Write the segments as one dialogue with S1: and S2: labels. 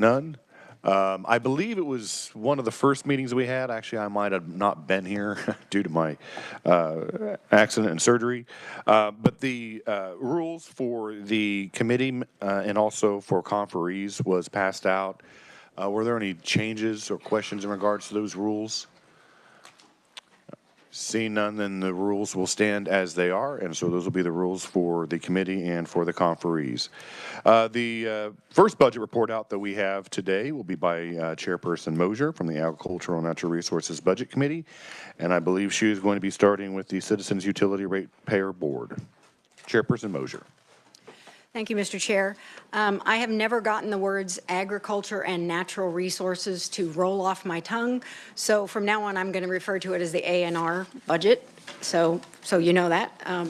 S1: None. I believe it was one of the first meetings we had. Actually, I might have not been here due to my accident and surgery. But the rules for the committee and also for conferees was passed out. Were there any changes or questions in regards to those rules? Seeing none, then the rules will stand as they are, and so those will be the rules for the committee and for the conferees. The first budget report out that we have today will be by Chairperson Mosier from the Agricultural and Natural Resources Budget Committee, and I believe she is going to be starting with the Citizens Utility Ratepayer Board. Chairperson Mosier.
S2: Thank you, Mr. Chair. I have never gotten the words agriculture and natural resources to roll off my tongue, so from now on I'm going to refer to it as the A&R budget, so you know that. A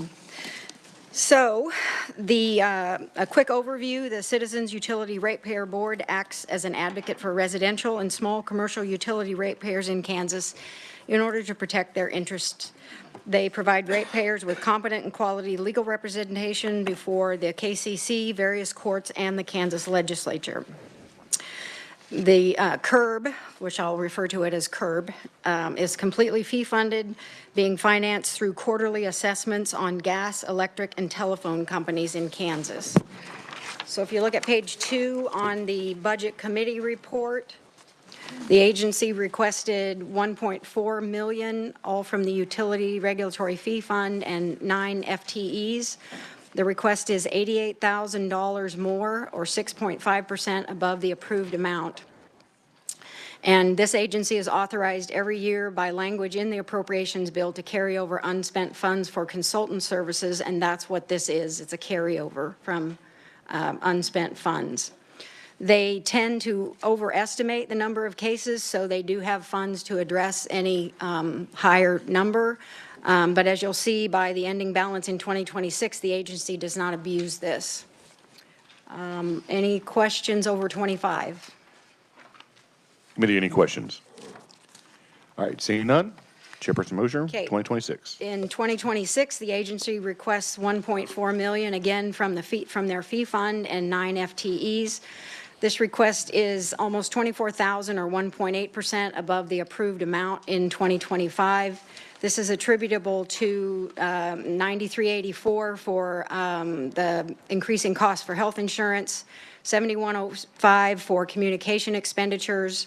S2: quick overview: the Citizens Utility Ratepayer Board acts as an advocate for residential and small commercial utility ratepayers in Kansas in order to protect their interests. They provide ratepayers with competent and quality legal representation before the KCC, various courts, and the Kansas Legislature. The CURB, which I'll refer to it as CURB, is completely fee-funded, being financed through quarterly assessments on gas, electric, and telephone companies in Kansas. So if you look at page 2 on the Budget Committee report, the agency requested $1.4 million, all from the Utility Regulatory Fee Fund and 9 FTEs. The request is $88,000 more, or 6.5% above the approved amount. And this agency is authorized every year by language in the appropriations bill to carry over unspent funds for consultant services, and that's what this is. It's a carryover from unspent funds. They tend to overestimate the number of cases, so they do have funds to address any higher number. But as you'll see, by the ending balance in 2026, the agency does not abuse this. Any questions over 25?
S1: Committee, any questions? All right, seeing none. Chairperson Mosier,
S2: Okay.
S1: 2026.
S2: In 2026, the agency requests $1.4 million, again from their fee fund and 9 FTEs. This request is almost $24,000 or 1.8% above the approved amount in 2025. This is attributable to 9384 for the increasing cost for health insurance, 7105 for communication expenditures.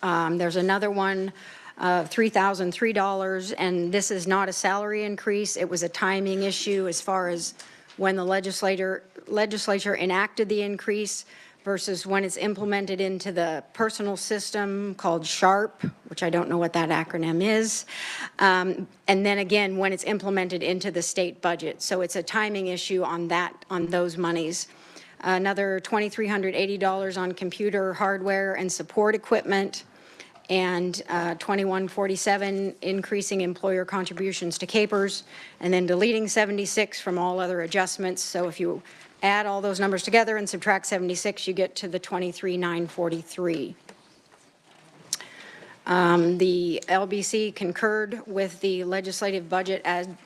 S2: There's another one, $3,003, and this is not a salary increase. It was a timing issue as far as when the legislature enacted the increase versus when it's implemented into the personal system called SHARP, which I don't know what that acronym is, and then again when it's implemented into the state budget. So it's a timing issue on those monies. Another $2,380 on computer hardware and support equipment, and $2,147 increasing employer contributions to CAPERS, and then deleting 76 from all other adjustments. So if you add all those numbers together and subtract 76, you get to the $23,943. The LBC concurred with the legislative budget,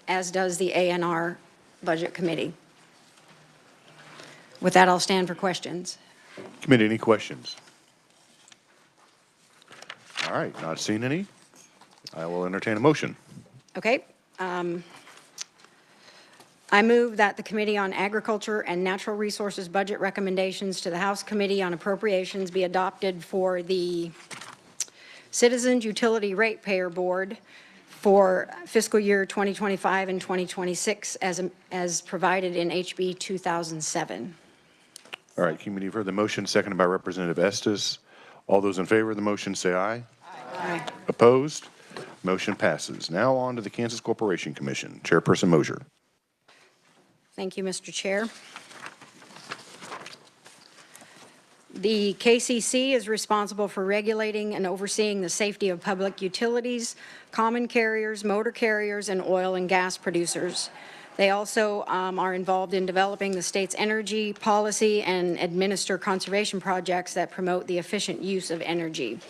S2: as does the A&R Budget Committee. With that, I'll stand for questions.
S1: Committee, any questions? All right, not seeing any. I will entertain a motion.
S2: Okay. I move that the Committee on Agriculture and Natural Resources budget recommendations to the House Committee on Appropriations be adopted for the Citizens Utility Ratepayer Board for fiscal year 2025 and 2026 as provided in HB 2007.
S1: All right, committee, you've heard the motion, seconded by Representative Estes. All those in favor of the motion say aye.
S2: Aye.
S1: Opposed? Motion passes. Now on to the Kansas Corporation Commission. Chairperson Mosier.
S2: Thank you, Mr. Chair. The KCC is responsible for regulating and overseeing the safety of public utilities, common carriers, motor carriers, and oil and gas producers. They also are involved in developing the state's energy policy and administer conservation projects that promote the efficient use of energy.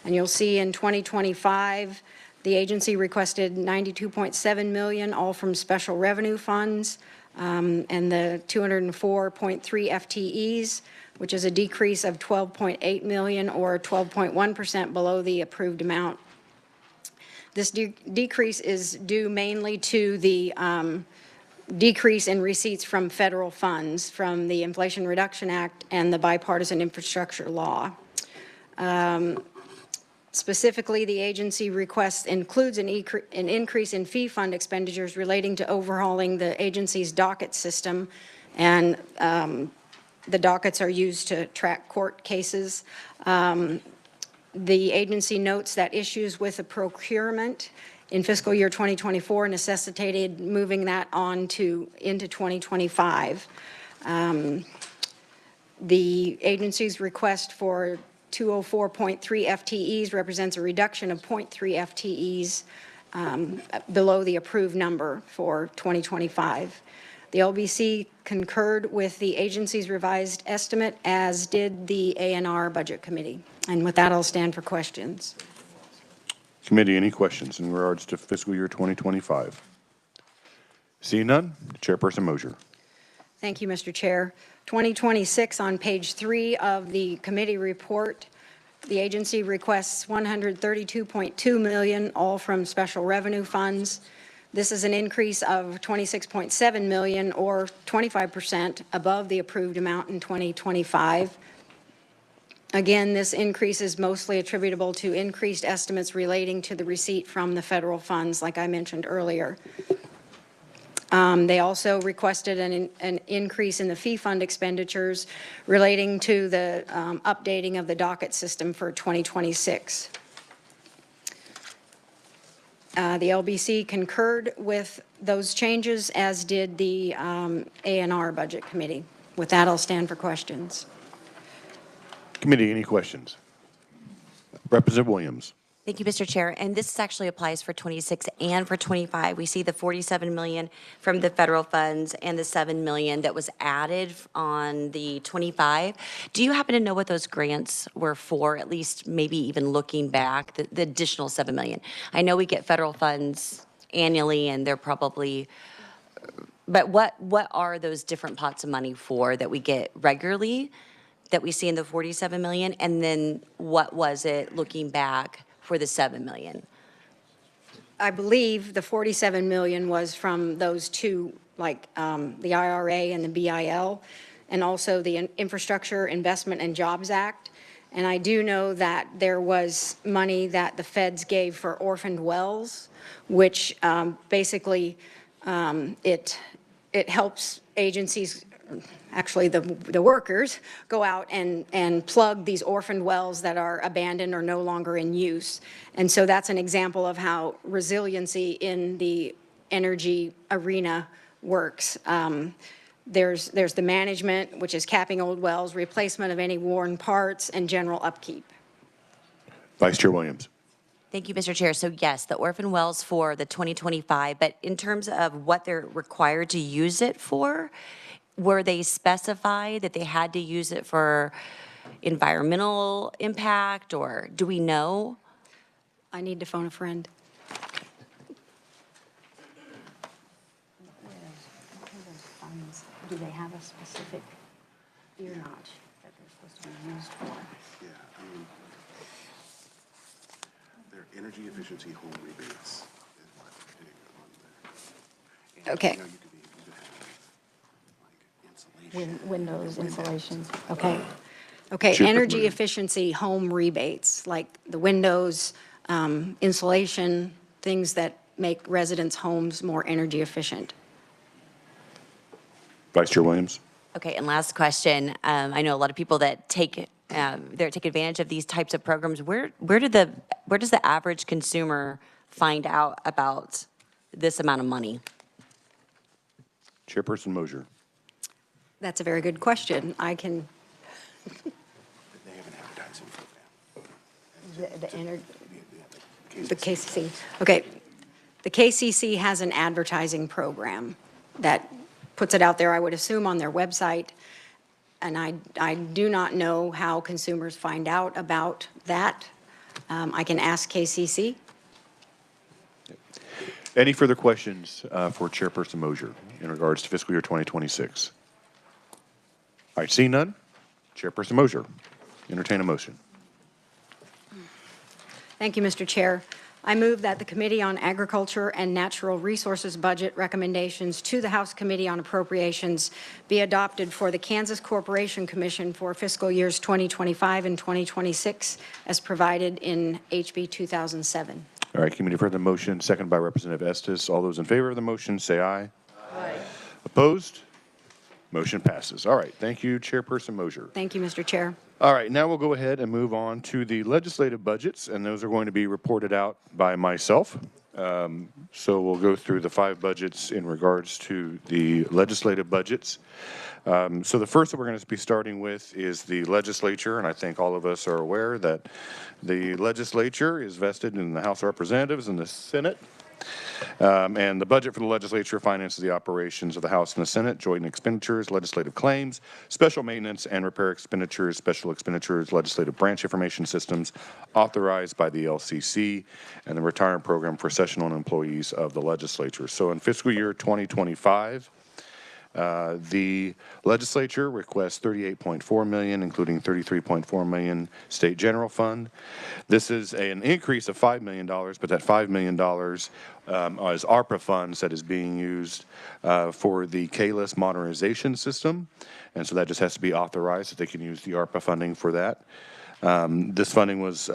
S2: And you'll see in 2025, the agency requested $92.7 million, all from special revenue funds, and the 204.3 FTEs. which is a decrease of $12.8 million or 12.1% below the approved amount. This decrease is due mainly to the decrease in receipts from federal funds from the Inflation Reduction Act and the Bipartisan Infrastructure Law. Specifically, the agency request includes an increase in fee fund expenditures relating to overhauling the agency's docket system, and the dockets are used to track court cases. The agency notes that issues with the procurement in fiscal year 2024 necessitated moving that on into 2025. The agency's request for 204.3 FTEs represents a reduction of 0.3 FTEs below the approved number for 2025. The LBC concurred with the agency's revised estimate, as did the A&R Budget Committee. And with that, I'll stand for questions.
S1: Committee, any questions in regards to fiscal year 2025? Seeing none, Chairperson Mosier.
S2: Thank you, Mr. Chair. 2026, on page 3 of the committee report, the agency requests $132.2 million, all from special revenue funds. This is an increase of $26.7 million, or 25% above the approved amount in 2025. Again, this increase is mostly attributable to increased estimates relating to the receipt from the federal funds, like I mentioned earlier. They also requested an increase in the fee fund expenditures relating to the updating of the docket system for 2026. The LBC concurred with those changes, as did the A&R Budget Committee. With that, I'll stand for questions.
S1: Committee, any questions? Representative Williams.
S3: Thank you, Mr. Chair. And this actually applies for 26 and for 25. We see the $47 million from the federal funds and the $7 million that was added on the 25. Do you happen to know what those grants were for, at least maybe even looking back, the additional $7 million? I know we get federal funds annually, and they're probably, but what are those different pots of money for that we get regularly that we see in the $47 million? And then what was it looking back for the $7 million?
S2: I believe the $47 million was from those two, like the IRA and the BIL, and also the Infrastructure Investment and Jobs Act. And I do know that there was money that the feds gave for orphaned wells, which basically it helps agencies, actually the workers, go out and plug these orphaned wells that are abandoned or no longer in use. And so that's an example of how resiliency in the energy arena works. There's the management, which is capping old wells, replacement of any worn parts, and general upkeep.
S1: Vice Chair Williams.
S3: Thank you, Mr. Chair. So yes, the orphan wells for the 2025, but in terms of what they're required to use it for, were they specified that they had to use it for environmental impact, or do we know?
S2: I need to phone a friend. Do they have a specific ear notch that they're supposed to be used for?
S4: Yeah, I mean, their energy efficiency home rebates is what they're on there.
S2: Okay.
S4: You know, you could have like insulation.
S2: Windows, insulation. Okay. Okay,
S1: Chair
S2: energy
S1: Perkman.
S2: efficiency home rebates, like the windows, insulation, things that make residents' homes more energy efficient.
S1: Vice Chair Williams.
S3: Okay, and last question. I know a lot of people that take advantage of these types of programs. Where does the average consumer find out about this amount of money?
S1: Chairperson Mosier.
S2: That's a very good question. I can,
S4: They have an advertising program.
S2: the KCC. Okay, the KCC has an advertising program that puts it out there, I would assume, on their website. And I do not know how consumers find out about that. I can ask KCC.
S1: Any further questions for Chairperson Mosier in regards to fiscal year 2026? All right, seeing none, Chairperson Mosier, entertain a motion.
S2: Thank you, Mr. Chair. I move that the Committee on Agriculture and Natural Resources budget recommendations to the House Committee on Appropriations be adopted for the Kansas Corporation Commission for fiscal years 2025 and 2026 as provided in HB 2007.
S1: All right, committee for the motion, second by Representative Estes. All those in favor of the motion, say aye.
S2: Aye.
S1: Opposed? Motion passes. All right, thank you, Chairperson Mosier.
S2: Thank you, Mr. Chair.
S1: All right, now we'll go ahead and move on to the legislative budgets, and those are going to be reported out by myself. So we'll go through the 5 budgets in regards to the legislative budgets. So the first that we're going to be starting with is the legislature, and I think all of us are aware that the legislature is vested in the House of Representatives and the Senate. And the budget for the legislature finances the operations of the House and the Senate, joint expenditures, legislative claims, special maintenance and repair expenditures, special expenditures, legislative branch information systems authorized by the LCC, and the retirement program for sessional employees of the legislature. So in fiscal year 2025, the legislature requests $38.4 million, including $33.4 million state general fund. This is an increase of $5 million, but that $5 million is ARPA funds that is being used for the ks modernization system, and so that just has to be authorized that they can use the ARPA funding for that. This funding was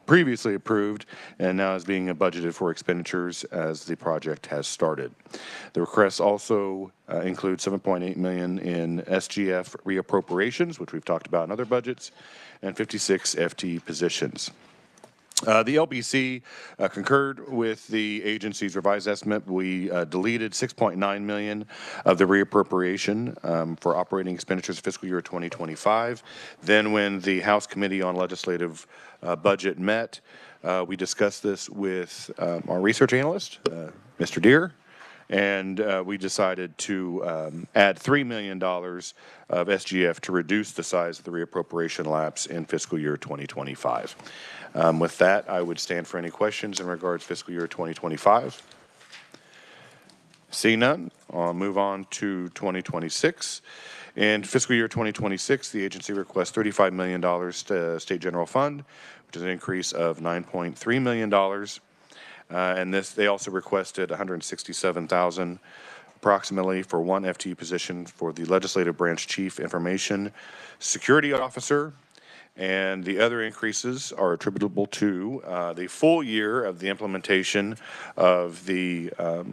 S1: previously approved and now is being budgeted for expenditures as the project has started. The request also includes $7.8 million in SGF reappropriations, which we've talked about in other budgets, and 56 FTE positions. The LBC concurred with the agency's revised estimate. We deleted $6.9 million of the reappropriation for operating expenditures fiscal year 2025. Then when the House Committee on Legislative Budget met, we discussed this with our research analyst, Mr. Deere, and we decided to add $3 million of SGF to reduce the size of the reappropriation lapse in fiscal year 2025. With that, I would stand for any questions in regards to fiscal year 2025. Seeing none, I'll move on to 2026. In fiscal year 2026, the agency requests $35 million to State General Fund, which is an increase of $9.3 million. And they also requested $167,000 approximately for one FTE position for the Legislative Branch Chief Information Security Officer. And the other increases are attributable to the full year of the implementation of the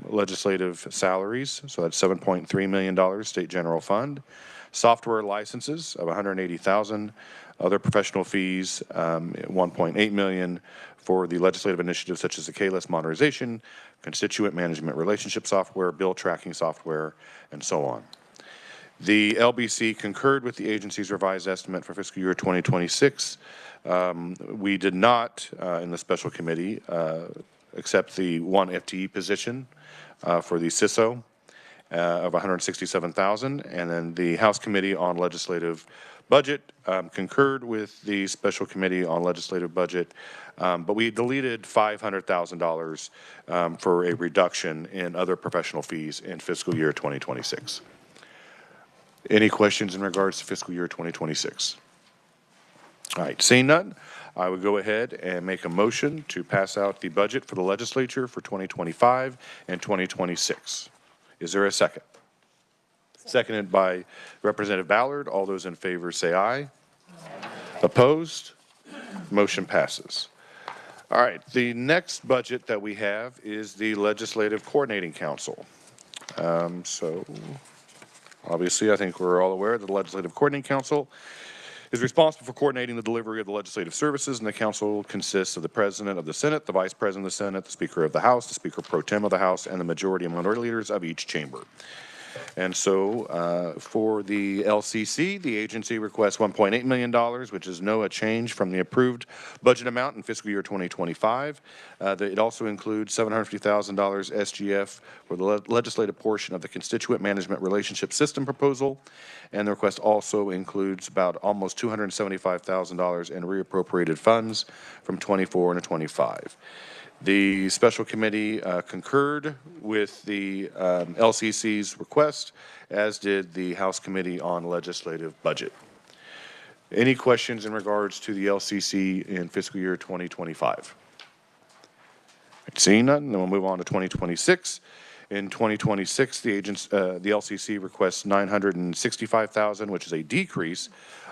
S1: legislative salaries. So that's $7.3 million State General Fund. Software licenses of $180,000. Other professional fees, $1.8 million for the legislative initiatives such as the ks modernization, constituent management relationship software, bill tracking software, and so on. The LBC concurred with the agency's revised estimate for fiscal year 2026. We did not, in the special committee, accept the one FTE position for the CISO of $167,000, and then the House Committee on Legislative Budget concurred with the Special Committee on Legislative Budget, but we deleted $500,000 for a reduction in other professional fees in fiscal year 2026. Any questions in regards to fiscal year 2026? All right, seeing none, I would go ahead and make a motion to pass out the budget for the legislature for 2025 and 2026. Is there a second? Seconded by Representative Ballard. All those in favor say aye. Aye. Opposed? Motion passes. All right, the next budget that we have is the Legislative Coordinating Council. So obviously, I think we're all aware that the Legislative Coordinating Council is responsible for coordinating the delivery of the legislative services, and the council consists of the President of the Senate, the Vice President of the Senate, the Speaker of the House, the Speaker pro tem of the House, and the majority and minority leaders of each chamber. And so for the LCC, the agency requests $1.8 million, which is a change from the approved budget amount in fiscal year 2025. It also includes $750,000 SGF for the legislative portion of the Constituent Management Relationship System proposal. And the request also includes about almost $275,000 in reappropriated funds from 24 into 25. The special committee concurred with the LCC's request, as did the House Committee on Legislative Budget. Any questions in regards to the LCC in fiscal year 2025? Seeing none, then we'll move on to 2026. In 2026, the LCC requests $965,000, which is a decrease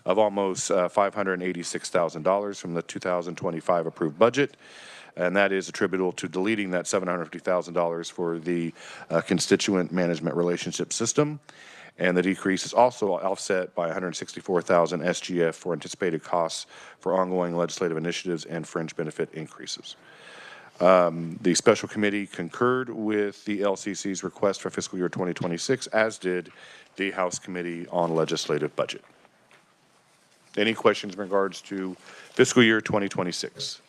S1: of almost $586,000 from the 2025 approved budget. And that is attributable to deleting that $750,000 for the constituent management relationship system. And the decrease is also offset by $164,000 SGF for anticipated costs for ongoing legislative initiatives and fringe benefit increases. The special committee concurred with the LCC's request for fiscal year 2026, as did the House Committee on Legislative Budget. Any questions in regards to fiscal year 2026?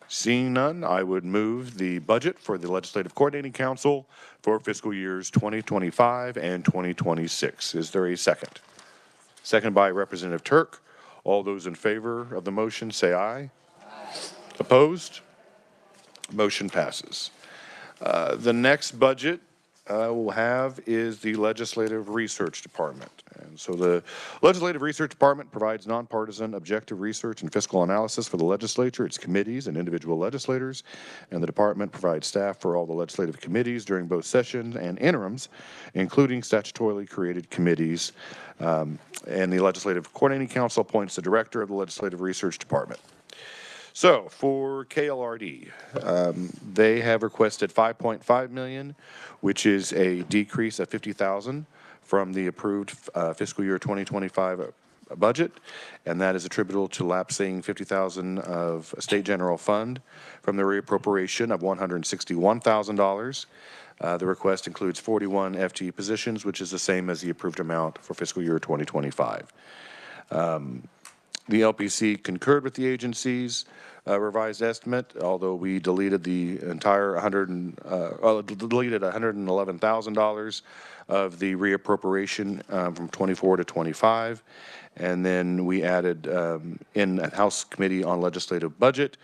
S1: Seeing none, I would move the budget for the Legislative Coordinating Council for fiscal years 2025 and 2026. Is there a second? Second by Representative Turk. All those in favor of the motion say aye. Aye. Opposed? Motion passes. The next budget we'll have is the Legislative Research Department. And so the Legislative Research Department provides nonpartisan, objective research and fiscal analysis for the legislature, its committees, and individual legislators. And the department provides staff for all the legislative committees during both sessions and interims, including statutorily created committees. And the Legislative Coordinating Council appoints the director of the Legislative Research Department. So for KLRD, they have requested $5.5 million, which is a decrease of $50,000 from the approved fiscal year 2025 budget, and that is attributable to lapsing $50,000 of state general fund from the reappropriation of $161,000. The request includes 41 FTE positions, which is the same as the approved amount for fiscal year 2025. The LPC concurred with the agency's revised estimate, although we deleted the entire deleted $111,000 of the reappropriation from 24 to 25. And then we added in the House Committee on Legislative Budget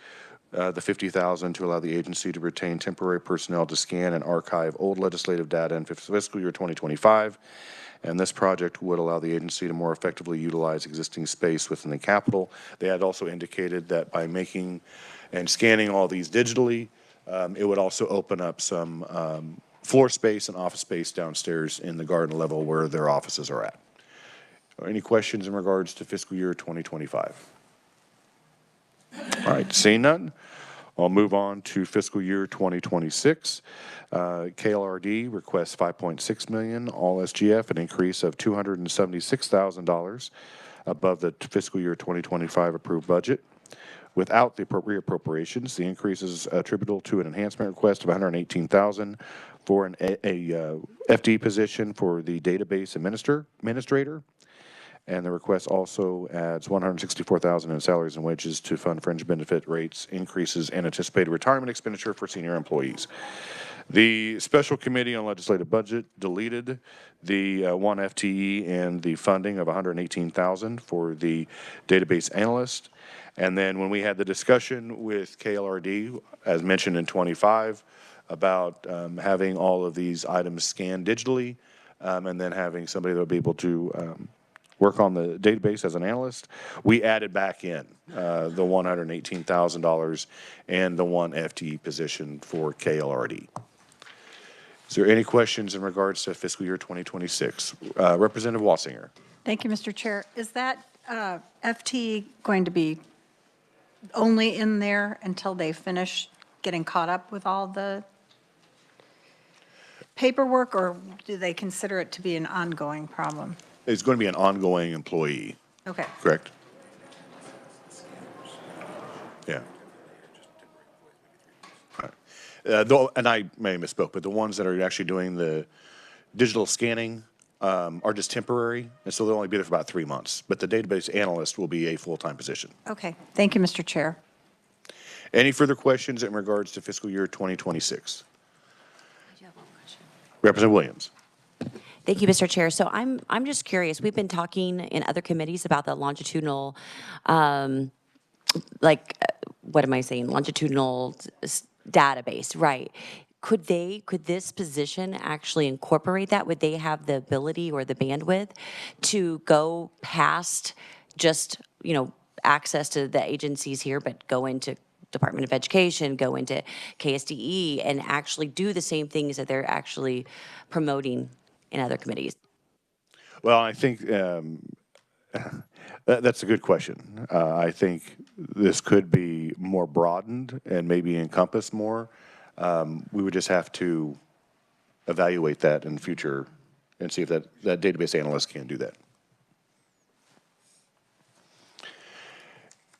S1: the $50,000 to allow the agency to retain temporary personnel to scan and archive old legislative data in fiscal year 2025. And this project would allow the agency to more effectively utilize existing space within the Capitol. They had also indicated that by making and scanning all these digitally, it would also open up some floor space and office space downstairs in the garden level where their offices are at. Any questions in regards to fiscal year 2025? All right, seeing none, I'll move on to fiscal year 2026. KLRD requests $5.6 million, all SGF, an increase of $276,000 above the fiscal year 2025 approved budget. Without the reappropriations, the increase is attributable to an enhancement request of $118,000 for a FD position for the database administrator. And the request also adds $164,000 in salaries and wages to fund fringe benefit rates increases and anticipated retirement expenditure for senior employees. The Special Committee on Legislative Budget deleted the one FTE and the funding of $118,000 for the database analyst. And then when we had the discussion with KLRD, as mentioned in 25, about having all of these items scanned digitally, and then having somebody that would be able to work on the database as an analyst, we added back in the $118,000 and the one FTE position for KLRD. Is there any questions in regards to fiscal year 2026? Representative Wassinger.
S5: Thank you, Mr. Chair. Is that FTE going to be only in there until they finish getting caught up with all the paperwork, or do they consider it to be an ongoing problem?
S1: It's going to be an ongoing employee,
S5: Okay.
S1: correct? Yeah. All right. And I may have misspoke, but the ones that are actually doing the digital scanning are just temporary, and so they'll only be there for about 3 months. But the database analyst will be a full-time position.
S5: Okay. Thank you, Mr. Chair.
S1: Any further questions in regards to fiscal year 2026? Representative Williams.
S3: Thank you, Mr. Chair. So I'm just curious. We've been talking in other committees about the longitudinal, what am I saying? Longitudinal database, right? Could this position actually incorporate that? Would they have the ability or the bandwidth to go past just, access to the agencies here, but go into Department of Education, go into KSDE, and actually do the same things that they're actually promoting in other committees?
S1: Well, I think that's a good question. I think this could be more broadened and maybe encompass more. We would just have to evaluate that in the future and see if that database analyst can do that.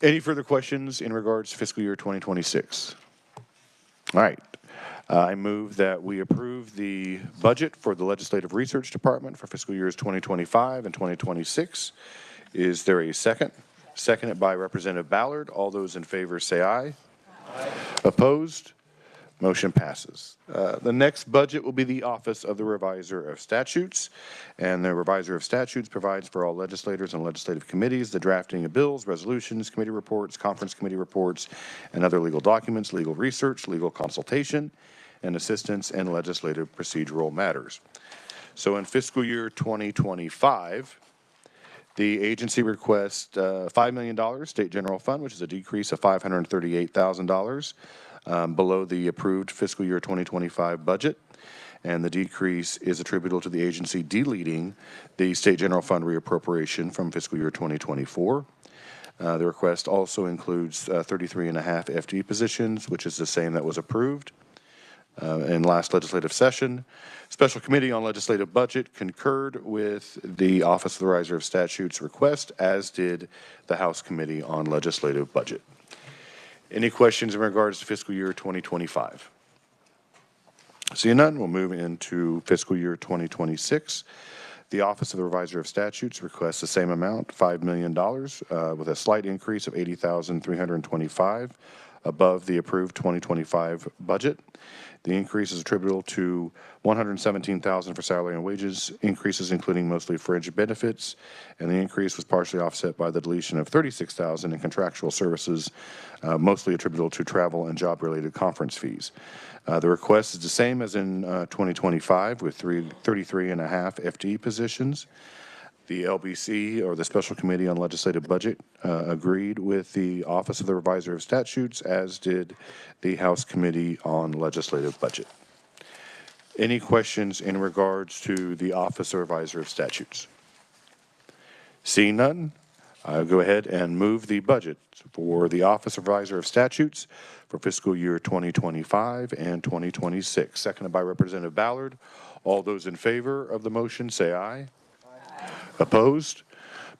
S1: Any further questions in regards to fiscal year 2026? All right. I move that we approve the budget for the Legislative Research Department for fiscal years 2025 and 2026. Is there a second? Seconded by Representative Ballard. All those in favor say aye. Aye. Opposed? Motion passes. The next budget will be the Office of the Reviser of Statutes. And the Reviser of Statutes provides for all legislators and legislative committees the drafting of bills, resolutions, committee reports, conference committee reports, and other legal documents, legal research, legal consultation, and assistance in legislative procedural matters. So in fiscal year 2025, the agency requests $5 million state general fund, which is a decrease of $538,000 below the approved fiscal year 2025 budget. And the decrease is attributable to the agency deleting the state general fund reappropriation from fiscal year 2024. The request also includes 33 and a half FTE positions, which is the same that was approved in last legislative session. Special Committee on Legislative Budget concurred with the Office of the Reviser of Statutes request, as did the House Committee on Legislative Budget. Any questions in regards to fiscal year 2025? Seeing none, we'll move into fiscal year 2026. The Office of the Reviser of Statutes requests the same amount, $5 million, with a slight increase of $80,325 above the approved 2025 budget. The increase is attributable to $117,000 for salary and wages increases, including mostly fringe benefits, and the increase was partially offset by the deletion of $36,000 in contractual services, mostly attributable to travel and job-related conference fees. The request is the same as in 2025, with 33 and a half FTE positions. The LBC, or the Special Committee on Legislative Budget, agreed with the Office of the Reviser of Statutes, as did the House Committee on Legislative Budget. Any questions in regards to the Office of Reviser of Statutes? Seeing none, I'll go ahead and move the budget for the Office of Reviser of Statutes for fiscal year 2025 and 2026. Seconded by Representative Ballard. All those in favor of the motion say aye. Opposed?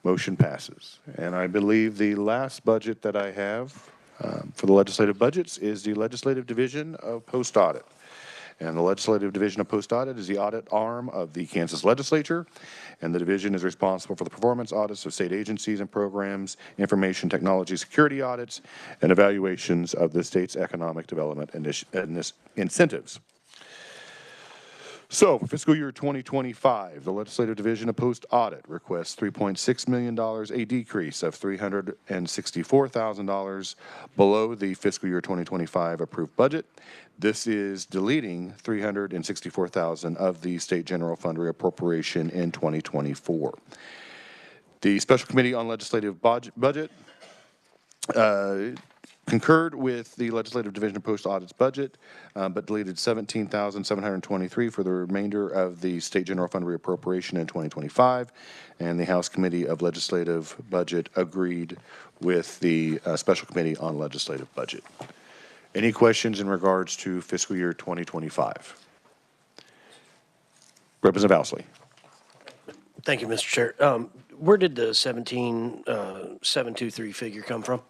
S1: Motion passes. And I believe the last budget that I have for the legislative budgets is the Legislative Division of Post Audit. And the Legislative Division of Post Audit is the audit arm of the Kansas Legislature. And the division is responsible for the performance audits of state agencies and programs, information technology security audits, and evaluations of the state's economic development incentives. So, for fiscal year 2025, the Legislative Division of Post Audit requests $3.6 million, a decrease of $364,000 below the fiscal year 2025 approved budget. This is deleting $364,000 of the State General Fund reappropriation in 2024. The Special Committee on Legislative Budget concurred with the Legislative Division of Post Audit's budget, but deleted $17,723 for the remainder of the State General Fund reappropriation in 2025. And the House Committee of Legislative Budget agreed with the Special Committee on Legislative Budget. Any questions in regards to fiscal year 2025? Representative Ousley.
S6: Thank you, Mr. Chair. Where did the 17,723 figure come from?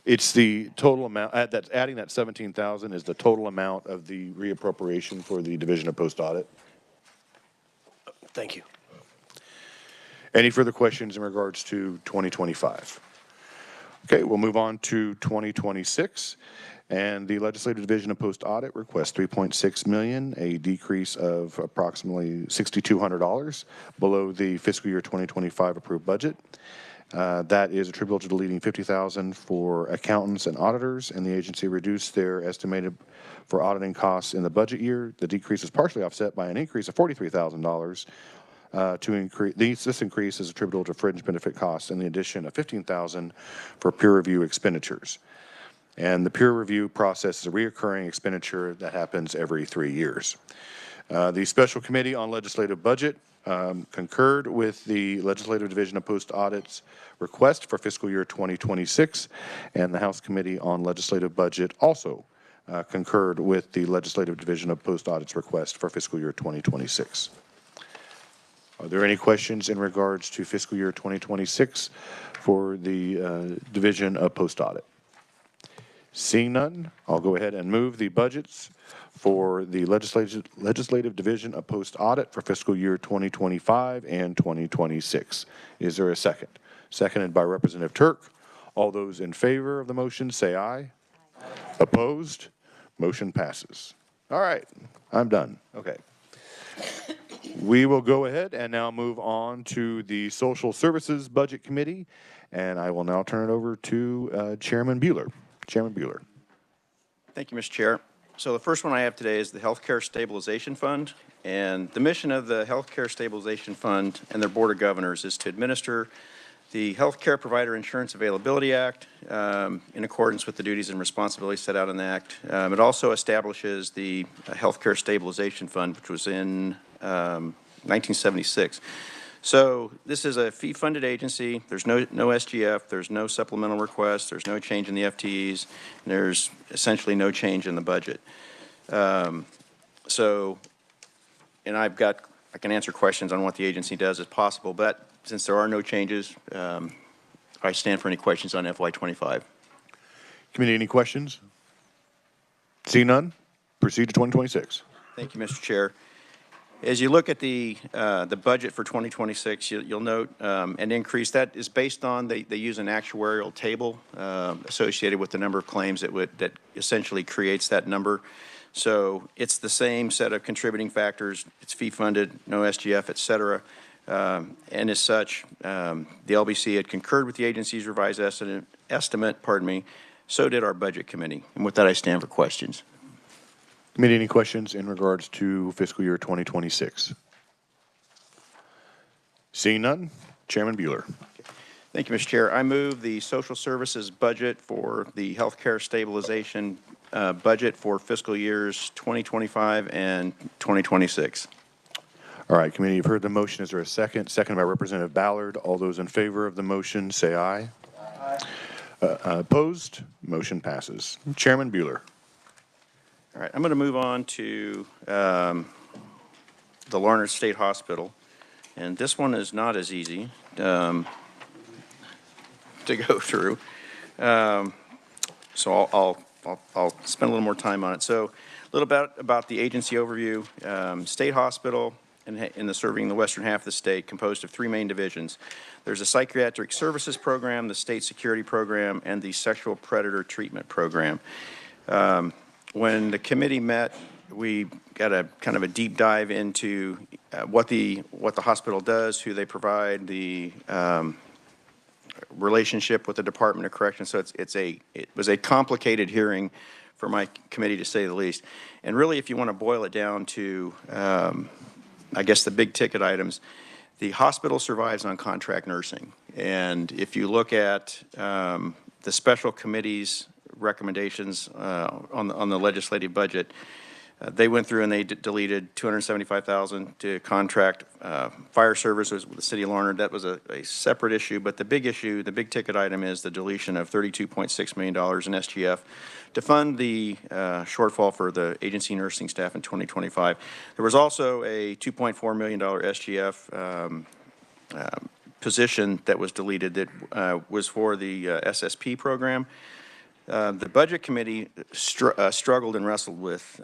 S1: It's the total amount, that's adding that 17,000 is the total amount of the reappropriation for the Division of Post Audit.
S6: Thank you.
S1: Any further questions in regards to 2025? Okay, we'll move on to 2026. And the Legislative Division of Post Audit requests $3.6 million, a decrease of approximately $6,200 below the fiscal year 2025 approved budget. That is attributable to deleting $50,000 for accountants and auditors, and the agency reduced their estimated for auditing costs in the budget year. The decrease is partially offset by an increase of $43,000 to increase, this increase is attributable to fringe benefit costs and the addition of $15,000 for peer review expenditures. And the peer review process is a reoccurring expenditure that happens every 3 years. The Special Committee on Legislative Budget concurred with the Legislative Division of Post Audit's request for fiscal year 2026, and the House Committee on Legislative Budget also concurred with the Legislative Division of Post Audit's request for fiscal year 2026. Are there any questions in regards to fiscal year 2026 for the Division of Post Audit? Seeing none, I'll go ahead and move the budgets for the Legislative Division of Post Audit for fiscal year 2025 and 2026. Is there a second? Seconded by Representative Turk. All those in favor of the motion say aye. Aye. Opposed? Motion passes. All right, I'm done. Okay. We will go ahead and now move on to the Social Services Budget Committee, and I will now turn it over to Chairman Bueller. Chairman Bueller.
S7: Thank you, Mr. Chair. So the first one I have today is the Healthcare Stabilization Fund. And the mission of the Healthcare Stabilization Fund and their Board of Governors is to administer the Healthcare Provider Insurance Availability Act in accordance with the duties and responsibilities set out in the Act. It also establishes the Healthcare Stabilization Fund, which was in 1976. So this is a fee-funded agency. There's no SGF. There's no supplemental requests. There's no change in the FTEs. And there's essentially no change in the budget. And I can answer questions on what the agency does as possible, but since there are no changes, I stand for any questions on FY25.
S1: Committee, any questions? See none, proceed to 2026.
S7: Thank you, Mr. Chair. As you look at the budget for 2026, you'll note an increase. That is based on, they use an actuarial table associated with the number of claims that essentially creates that number. So it's the same set of contributing factors. It's fee-funded, no SGF, et cetera. And as such, the LBC had concurred with the agency's revised estimate, so did our Budget Committee. And with that, I stand for questions.
S1: Committee, any questions in regards to fiscal year 2026? Seeing none, Chairman Bueller.
S7: Thank you, Mr. Chair. I move the social services budget for the healthcare stabilization budget for fiscal years 2025 and 2026.
S1: All right, committee, you've heard the motion. Is there a second? Second by Representative Ballard. All those in favor of the motion say aye. Aye. Opposed? Motion passes. Chairman Bueller.
S7: All right, I'm going to move on to the Larned State Hospital, and this one is not as easy to go through. So I'll spend a little more time on it. So a little bit about the agency overview. State Hospital in the serving the western half of the state, composed of 3 main divisions. There's a psychiatric services program, the state security program, and the sexual predator treatment program. When the committee met, we got a kind of a deep dive into what the hospital does, who they provide, the relationship with the Department of Corrections. So it was a complicated hearing for my committee, to say the least. And really, if you want to boil it down to, I guess, the big ticket items, the hospital survives on contract nursing. And if you look at the special committee's recommendations on the legislative budget, they went through and they deleted $275,000 to contract fire services with the city of Larned. That was a separate issue, but the big issue, the big ticket item, is the deletion of $32.6 million in SGF to fund the shortfall for the agency nursing staff in 2025. There was also a $2.4 million SGF position that was deleted that was for the SSP program. The Budget Committee struggled and wrestled with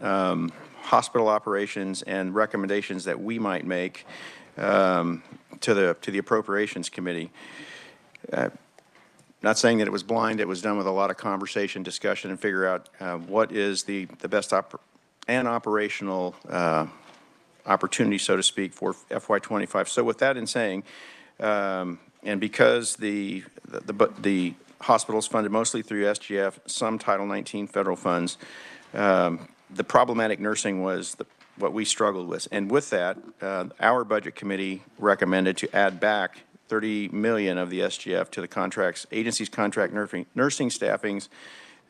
S7: hospital operations and recommendations that we might make to the Appropriations Committee. Not saying that it was blind. It was done with a lot of conversation, discussion, and figure out what is the best operational opportunity, so to speak, for FY25. So with that in saying, and because the hospitals funded mostly through SGF, some Title 19 federal funds, the problematic nursing was what we struggled with. And with that, our budget committee recommended to add back 30 million of the SGF to the contracts, agency's contract nursing staffings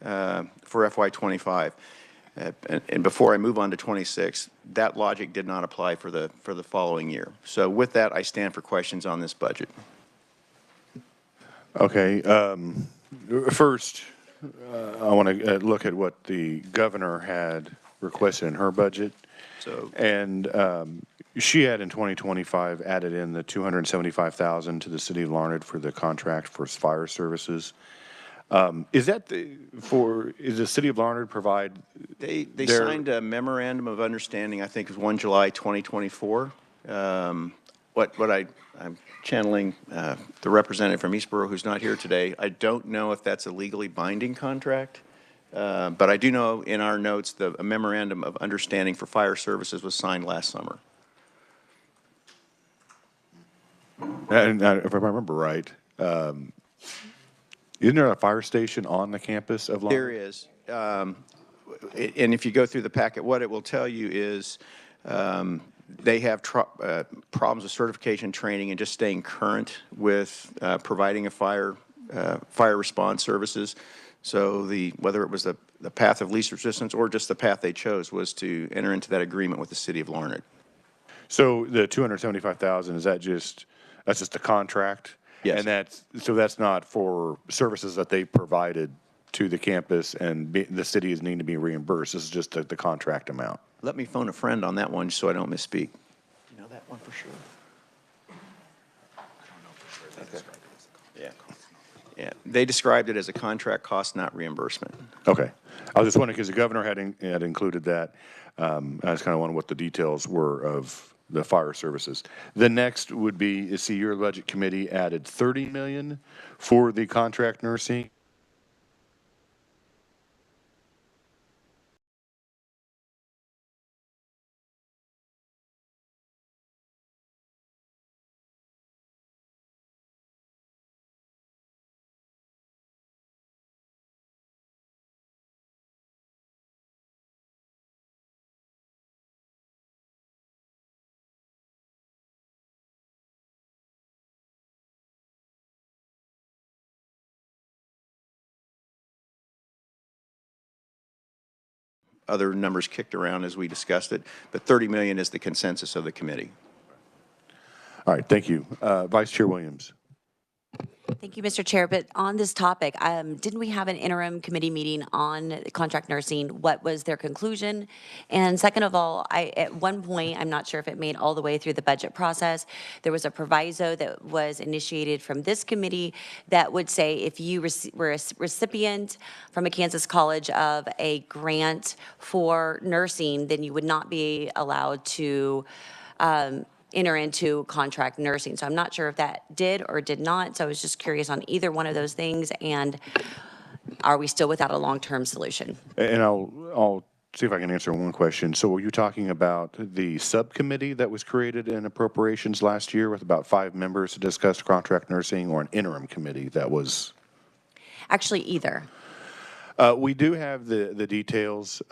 S7: for FY25. And before I move on to 26, that logic did not apply for the following year. So with that, I stand for questions on this budget.
S1: Okay. First, I want to look at what the governor had requested in her budget.
S7: So
S1: And she had in 2025 added in the 275,000 to the city of Larned for the contract for fire services. Is that is the city of Larned provide?
S7: they
S1: their-
S7: signed a memorandum of understanding, I think it was 1 July 2024. I'm channeling the representative from Eastboro who's not here today. I don't know if that's a legally binding contract, but I do know in our notes a memorandum of understanding for fire services was signed last summer.
S1: And if I remember right, isn't there a fire station on the campus of Larned?
S7: There is. And if you go through the packet, what it will tell you is they have problems with certification training and just staying current with providing a fire response services. So whether it was the path of least resistance or just the path they chose was to enter into that agreement with the city of Larned.
S1: So the 275,000, that's just a contract?
S7: Yes.
S1: And that's not for services that they provided to the campus and the city is needing to be reimbursed. This is just the contract amount.
S7: Let me phone a friend on that one so I don't misspeak. You know that one for sure? Yeah. Yeah, they described it as a contract cost, not reimbursement.
S1: Okay. I was just wondering because the governor had included that. I just kind of wondered what the details were of the fire services. The next would be, your budget committee added 30 million for the contract nursing.
S7: Other numbers kicked around as we discussed it, but 30 million is the consensus of the committee.
S1: All right. Thank you. Vice Chair Williams.
S3: Thank you, Mr. Chair. But on this topic, didn't we have an interim committee meeting on contract nursing? What was their conclusion? And second of all, at one point, I'm not sure if it made all the way through the budget process, there was a proviso that was initiated from this committee that would say if you were a recipient from a Kansas college of a grant for nursing, then you would not be allowed to enter into contract nursing. So I'm not sure if that did or did not. So I was just curious on either one of those things. And are we still without a long-term solution?
S1: And I'll see if I can answer one question. So were you talking about the subcommittee that was created in Appropriations last year with about 5 members to discuss contract nursing, or an interim committee that was?
S3: Actually, either.
S1: We do have the details.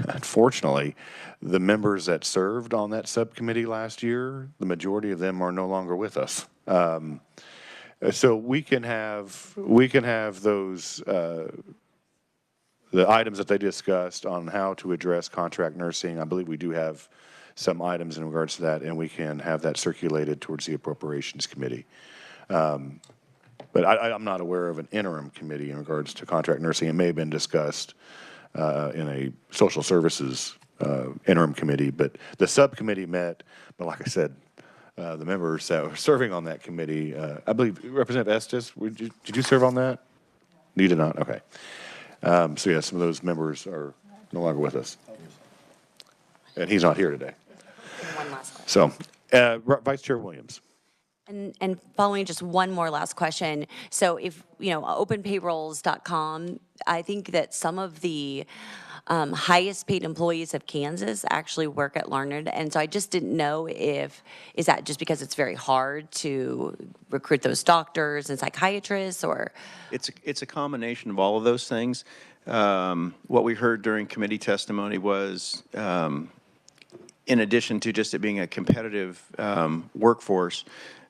S1: Unfortunately, the members that served on that subcommittee last year, the majority of them are no longer with us. So we can have those the items that they discussed on how to address contract nursing. I believe we do have some items in regards to that, and we can have that circulated towards the Appropriations Committee. But I'm not aware of an interim committee in regards to contract nursing. It may have been discussed in a social services interim committee, but the subcommittee met. But like I said, the members that were serving on that committee, I believe Representative Estes, did you serve on that? You did not. Okay. So yeah, some of those members are no longer with us, and he's not here today.
S3: One last question.
S1: So, Vice Chair Williams.
S3: And following just one more last question. So if, openpayrolls.com, I think that some of the highest paid employees of Kansas actually work at Larned. And so I just didn't know is that just because it's very hard to recruit those doctors and psychiatrists, or?
S7: It's a combination of all of those things. What we heard during committee testimony was in addition to just it being a competitive workforce,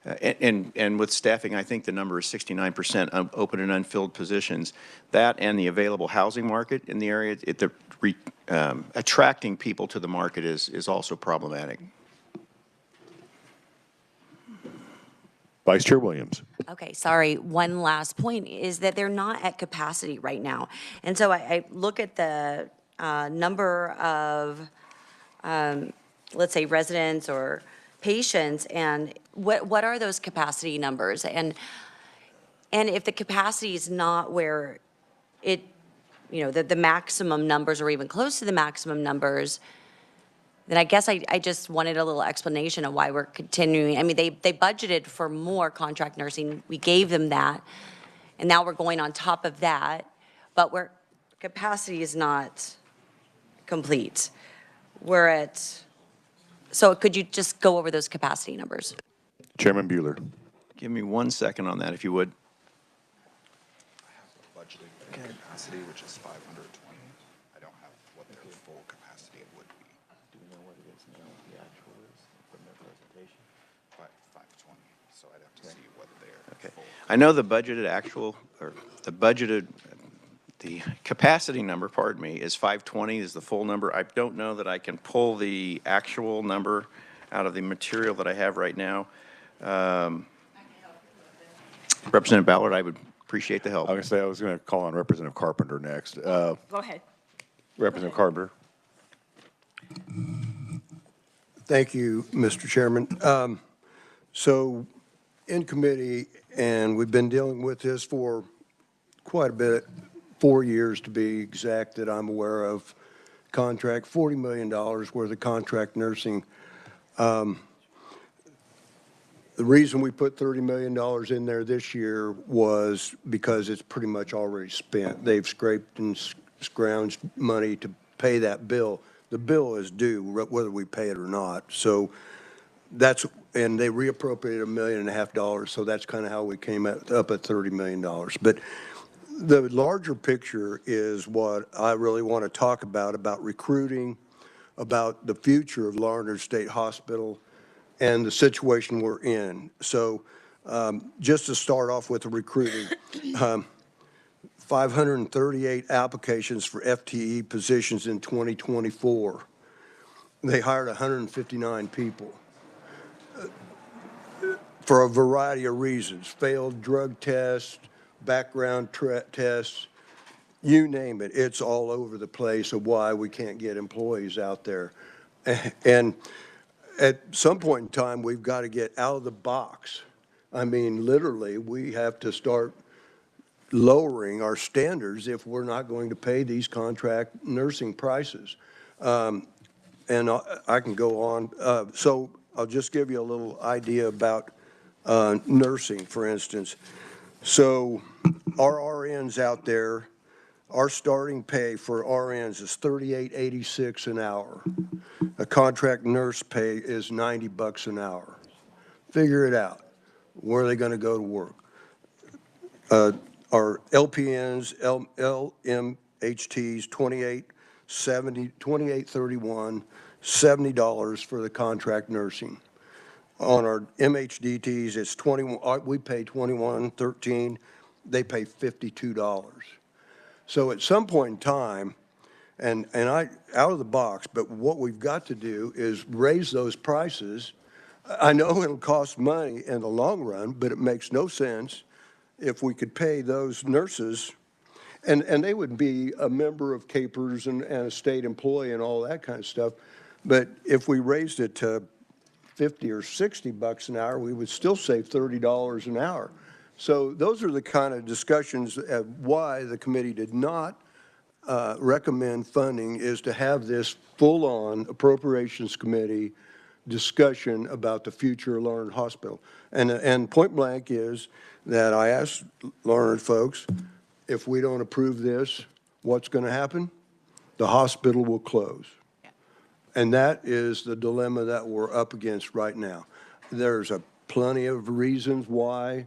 S7: and with staffing, I think the number is 69% open and unfilled positions. That and the available housing market in the area, attracting people to the market is also problematic.
S1: Vice Chair Williams.
S3: Okay, sorry. One last point is that they're not at capacity right now. And so I look at the number of, let's say, residents or patients, and what are those capacity numbers? And if the capacity is not where it, the maximum numbers or even close to the maximum numbers, then I guess I just wanted a little explanation of why we're continuing. I mean, they budgeted for more contract nursing. We gave them that, and now we're going on top of that, but where capacity is not complete. We're at, so could you just go over those capacity numbers?
S1: Chairman Bueller.
S7: Give me 1 second on that, if you would.
S4: I have the budgeted capacity, which is 520. I don't have what their full capacity would be.
S7: Do we know what it is now, the actual is from their presentation?
S4: 520, so I'd have to see what their
S7: Okay.
S4: full.
S7: I know the budgeted actual, or the capacity number, pardon me, is 520 is the full number. I don't know that I can pull the actual number out of the material that I have right now. Representative Ballard, I would appreciate the help.
S1: I was going to call on Representative Carpenter next.
S5: Go ahead.
S1: Representative Carpenter.
S8: Thank you, Mr. Chairman. So in committee, and we've been dealing with this for quite a bit, 4 years to be exact, that I'm aware of, contract, $40 million worth of contract nursing. The reason we put $30 million in there this year was because it's pretty much already spent. They've scraped and scrounged money to pay that bill. The bill is due whether we pay it or not. So that's, and they reappropriated $1.5 million, so that's kind of how we came up at $30 million. But the larger picture is what I really want to talk about recruiting, about the future of Larned State Hospital, and the situation we're in. So just to start off with the recruiting, 538 applications for FTE positions in 2024. They hired 159 people for a variety of reasons, failed drug tests, background tests, you name it. It's all over the place of why we can't get employees out there. And at some point in time, we've got to get out of the box. I mean, literally, we have to start lowering our standards if we're not going to pay these contract nursing prices. And I can go on. So I'll just give you a little idea about nursing, for instance. So our RNs out there, our starting pay for RNs is $38.86 an hour. A contract nurse pay is $90 an hour. Figure it out. Where are they going to go to work? Our LPNs, LMHTs, $28.31, $70 for the contract nursing. On our MHDTs, it's 21. We pay $21.13. They pay $52. So at some point in time, and I out of the box, but what we've got to do is raise those prices. I know it'll cost money in the long run, but it makes no sense if we could pay those nurses, and they would be a member of CAPERS and a state employee and all that kind of stuff. But if we raised it to $50 or $60 an hour, we would still save $30 an hour. So those are the kind of discussions of why the committee did not recommend funding, is to have this full-on Appropriations Committee discussion about the future of Larned Hospital. And point blank is that I asked Larned folks, if we don't approve this, what's going to happen? The hospital will close. And that is the dilemma that we're up against right now. There's plenty of reasons why,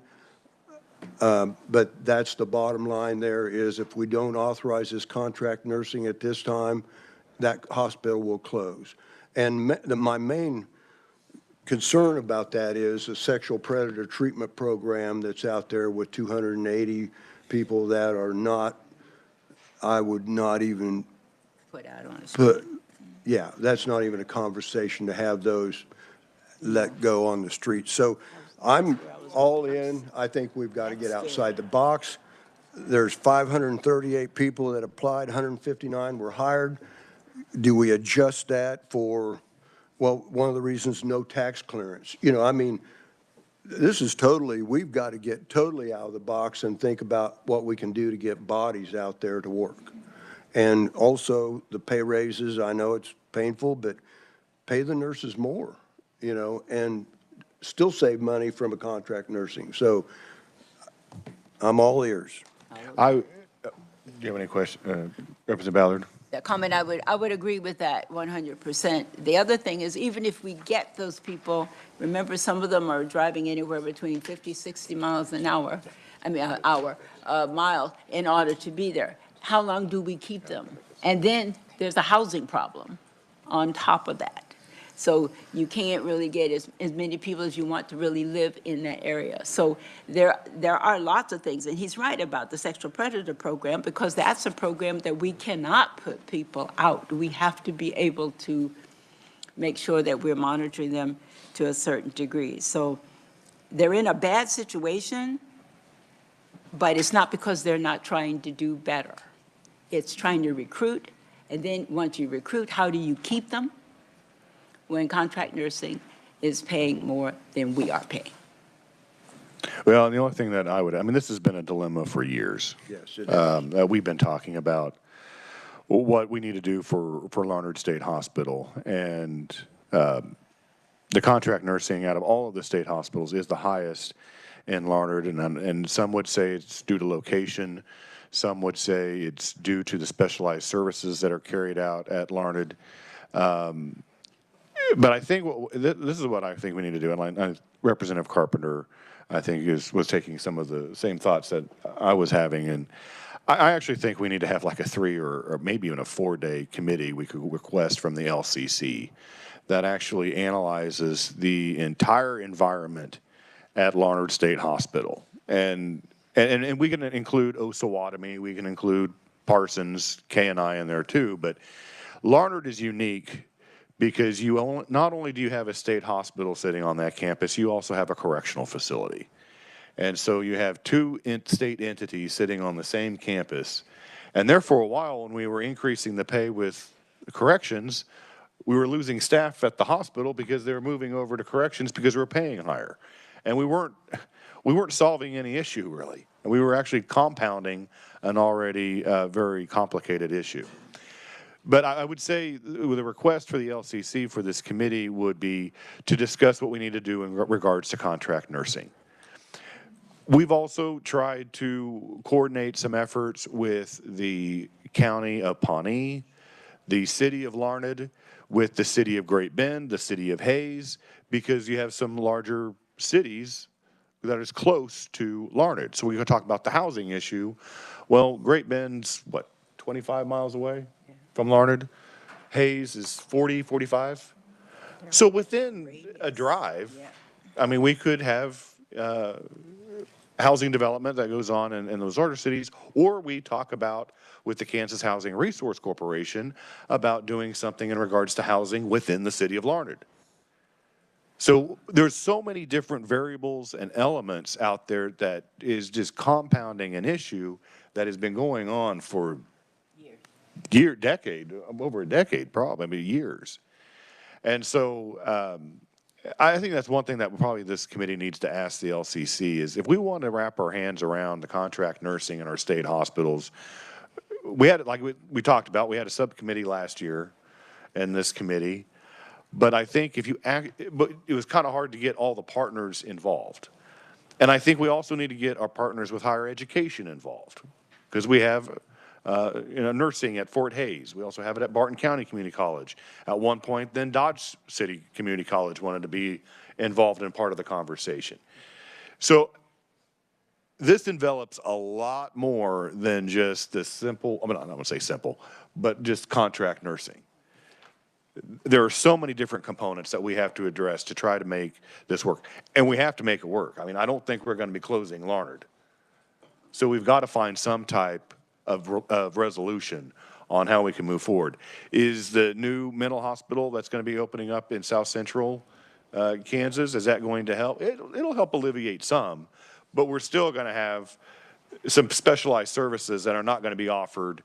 S8: but that's the bottom line there, is if we don't authorize this contract nursing at this time, that hospital will close. And my main concern about that is the sexual predator treatment program that's out there with 280 people that are not, I would not even
S9: Put out on a
S8: put, yeah, that's not even a conversation to have those let go on the street. So I'm all in. I think we've got to get outside the box. There's 538 people that applied, 159 were hired. Do we adjust that for, well, one of the reasons, no tax clearance? You know, I mean, this is totally, we've got to get totally out of the box and think about what we can do to get bodies out there to work. And also the pay raises, I know it's painful, but pay the nurses more, you know, and still save money from a contract nursing. So I'm all ears.
S1: Do you have any question, Representative Ballard?
S9: That comment, I would agree with that 100%. The other thing is, even if we get those people, remember, some of them are driving anywhere between 50, 60 miles an hour, mile, in order to be there. How long do we keep them? And then there's a housing problem on top of that. So you can't really get as many people as you want to really live in that area. So there are lots of things, and he's right about the sexual predator program, because that's a program that we cannot put people out. We have to be able to make sure that we're monitoring them to a certain degree. So they're in a bad situation, but it's not because they're not trying to do better. It's trying to recruit, and then once you recruit, how do you keep them when contract nursing is paying more than we are paying?
S1: Well, the only thing that I mean, this has been a dilemma for years.
S8: Yes, it is.
S1: We've been talking about what we need to do for Larned State Hospital. And the contract nursing out of all of the state hospitals is the highest in Larned. And some would say it's due to location. Some would say it's due to the specialized services that are carried out at Larned. But I think this is what I think we need to do. And Representative Carpenter, I think, was taking some of the same thoughts that I was having. And I actually think we need to have like a 3 or maybe even a 4-day committee we could request from the LCC that actually analyzes the entire environment at Larned State Hospital. And we can include Osawatomie, we can include Parsons, K&I in there too, but Larned is unique because not only do you have a state hospital sitting on that campus, you also have a correctional facility. And so you have 2 state entities sitting on the same campus. And there for a while, when we were increasing the pay with corrections, we were losing staff at the hospital because they were moving over to corrections because we were paying higher. And we weren't solving any issue, really. And we were actually compounding an already very complicated issue. But I would say the request for the LCC for this committee would be to discuss what we need to do in regards to contract nursing. We've also tried to coordinate some efforts with the County of Pawnee, the City of Larned, with the City of Great Bend, the City of Hayes, because you have some larger cities that is close to Larned. So we can talk about the housing issue. Well, Great Bend's, 25 miles away from Larned? Hayes is 40, 45? So within a drive, I mean, we could have housing development that goes on in those larger cities, or we talk about with the Kansas Housing Resource Corporation about doing something in regards to housing within the city of Larned. So there's so many different variables and elements out there that is just compounding an issue that has been going on for over a decade, probably years. And so I think that's one thing that probably this committee needs to ask the LCC is if we want to wrap our hands around the contract nursing in our state hospitals. We had, like we talked about, we had a subcommittee last year in this committee. But I think but it was kind of hard to get all the partners involved. And I think we also need to get our partners with higher education involved because we have nursing at Fort Hays. We also have it at Barton County Community College. At one point, then Dodge City Community College wanted to be involved in part of the conversation. So this envelops a lot more than just the simple, I mean, I'm not going to say simple, but just contract nursing. there are so many different components that we have to address to try to make this work. And we have to make it work. I mean, I don't think we're going to be closing Larned. So we've got to find some type of resolution on how we can move forward. Is the new mental hospital that's going to be opening up in South Central Kansas, is that going to help? It'll help alleviate some, but we're still going to have some specialized services that are not going to be offered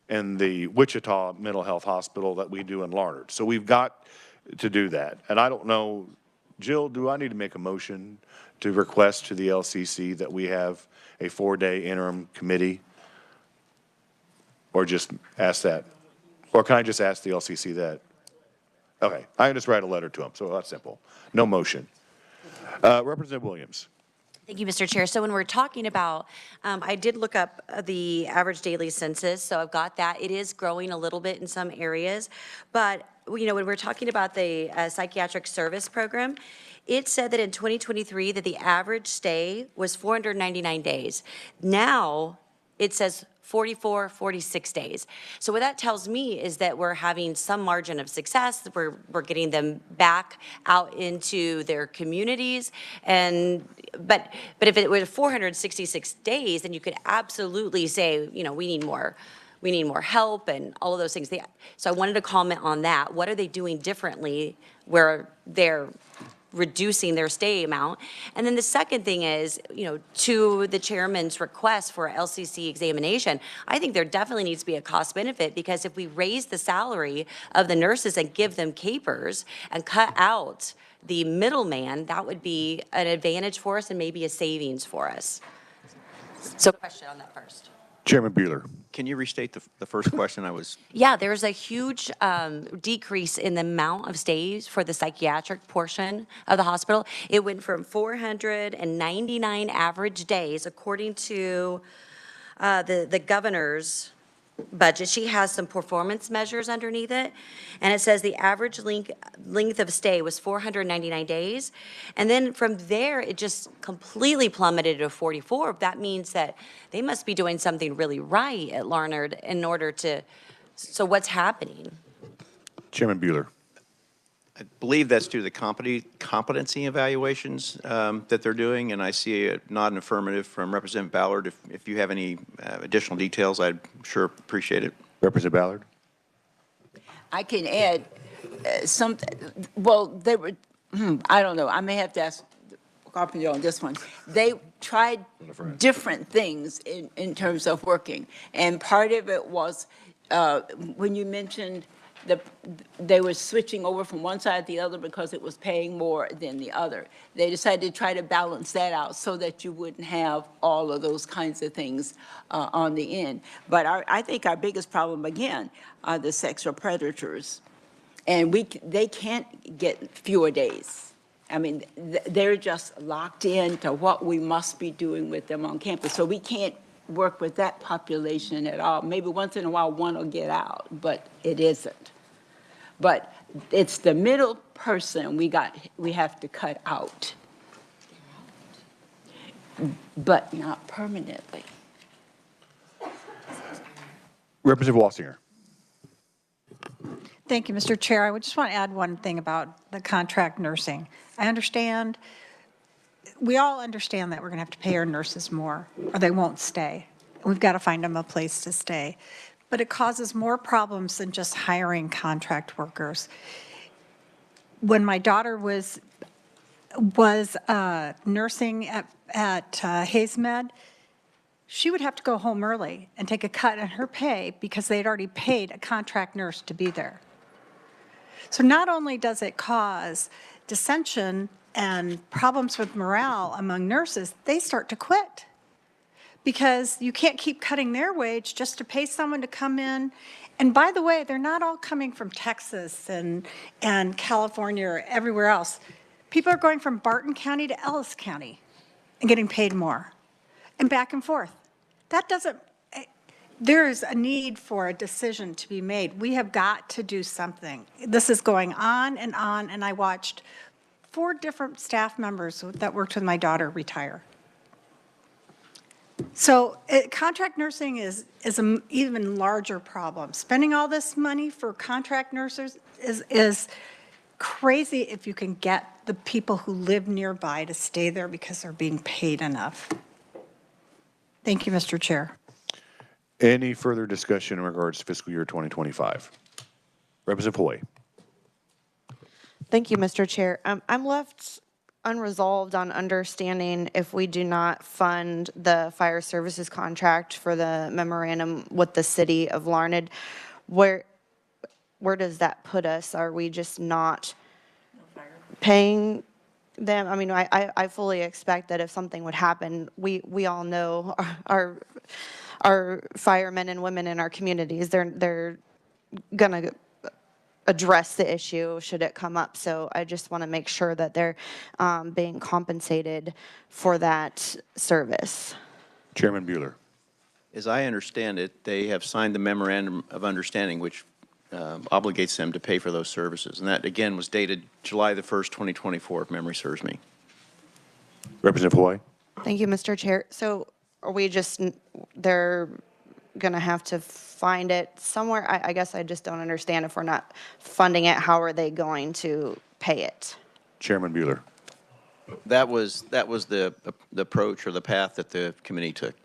S1: in the Wichita Mental Health Hospital that we do in Larned. So we've got to do that. And I don't know, Jill, do I need to make a motion to request to the LCC that we have a 4-day interim committee? Or just ask that? Or can I just ask the LCC that? Okay, I can just write a letter to them, so that's simple. No motion. Representative Williams.
S3: Thank you, Mr. Chair. So when we're talking about, I did look up the average daily census, so I've got that. It is growing a little bit in some areas, but you know, when we're talking about the psychiatric service program, it said that in 2023 that the average stay was 499 days. Now it says 44, 46 days. So what that tells me is that we're having some margin of success. We're getting them back out into their communities. And but if it were 466 days, then you could absolutely say, you know, we need more help and all of those things. So I wanted to comment on that. What are they doing differently where they're reducing their stay amount? And then the second thing is, you know, to the chairman's request for LCC examination, I think there definitely needs to be a cost benefit, because if we raise the salary of the nurses and give them capers and cut out the middleman, that would be an advantage for us and maybe a savings for us. So question on that first.
S1: Chairman Buehler.
S7: Can you restate the first question?
S3: Yeah, there's a huge decrease in the amount of stays for the psychiatric portion of the hospital. It went from 499 average days, according to the governor's budget. She has some performance measures underneath it, and it says the average length of stay was 499 days. And then from there, it just completely plummeted to 44. That means that they must be doing something really right at Larned in order to, so what's happening?
S1: Chairman Buehler.
S7: I believe that's due to the competency evaluations that they're doing, and I see a nod and affirmative from Representative Ballard. If you have any additional details, I'd sure appreciate it.
S1: Representative Ballard.
S9: I can add something. Well, they were, I don't know, I may have to ask Carpenter on this one. They tried different things in terms of working, and part of it was when you mentioned they were switching over from one side to the other because it was paying more than the other. They decided to try to balance that out so that you wouldn't have all of those kinds of things on the end. But I think our biggest problem, again, are the sexual predators. And they can't get fewer days. I mean, they're just locked into what we must be doing with them on campus. So we can't work with that population at all. Maybe once in a while one will get out, but it isn't. But it's the middle person we have to cut out, but not permanently.
S1: Representative Wassinger.
S5: Thank you, Mr. Chair. I would just want to add one thing about the contract nursing. I understand, we all understand that we're going to have to pay our nurses more or they won't stay. We've got to find them a place to stay. But it causes more problems than just hiring contract workers. When my daughter was nursing at HaysMed, she would have to go home early and take a cut in her pay because they'd already paid a contract nurse to be there. So not only does it cause dissension and problems with morale among nurses, they start to quit. Because you can't keep cutting their wage just to pay someone to come in. And by the way, they're not all coming from Texas and California or everywhere else. People are going from Barton County to Ellis County and getting paid more and back and forth. That doesn't, there is a need for a decision to be made. We have got to do something. This is going on, and I watched 4 different staff members that worked with my daughter retire. So contract nursing is an even larger problem. Spending all this money for contract nurses is crazy if you can get the people who live nearby to stay there because they're being paid enough. Thank you, Mr. Chair.
S1: Any further discussion in regards to fiscal year 2025? Representative Hoy.
S10: Thank you, Mr. Chair. I'm left unresolved on understanding if we do not fund the fire services contract for the memorandum with the city of Larned, where does that put us? Are we just not paying them? I mean, I fully expect that if something would happen, we all know our firemen and women in our communities, they're gonna address the issue should it come up. So I just want to make sure that they're being compensated for that service.
S1: Chairman Bueller.
S7: As I understand it, they have signed the memorandum of understanding, which obligates them to pay for those services. And that, again, was dated July the 1st, 2024, if memory serves me.
S1: Representative Hoy.
S10: Thank you, Mr. Chair. So are we just, they're going to have to find it somewhere? I guess I just don't understand if we're not funding it, how are they going to pay it?
S1: Chairman Bueller.
S7: That was the approach or the path that the committee took,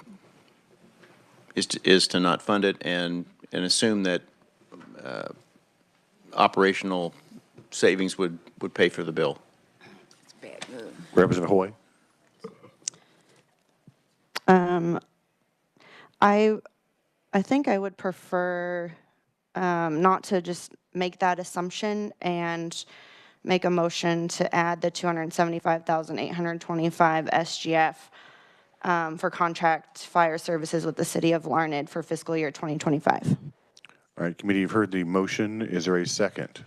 S7: is to not fund it and assume that operational savings would pay for the bill.
S9: It's a bad move.
S1: Representative Hoy.
S10: I think I would prefer not to just make that assumption and make a motion to add the 275,825 SGF for contract fire services with the city of Larned for fiscal year 2025.
S1: All right, committee, you've heard the motion. Is there a second?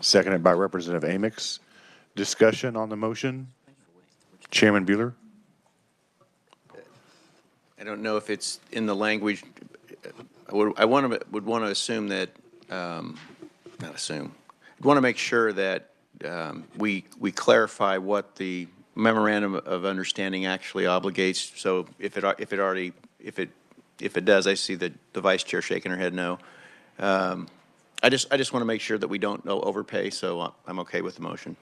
S1: Seconded by Representative Amix. Discussion on the motion? Chairman Bueller.
S7: I don't know if it's in the language. Would want to assume that, not assume, I'd want to make sure that we clarify what the memorandum of understanding actually obligates. So if it does, I see the vice chair shaking her head no. I just want to make sure that we don't overpay, so I'm okay with the motion.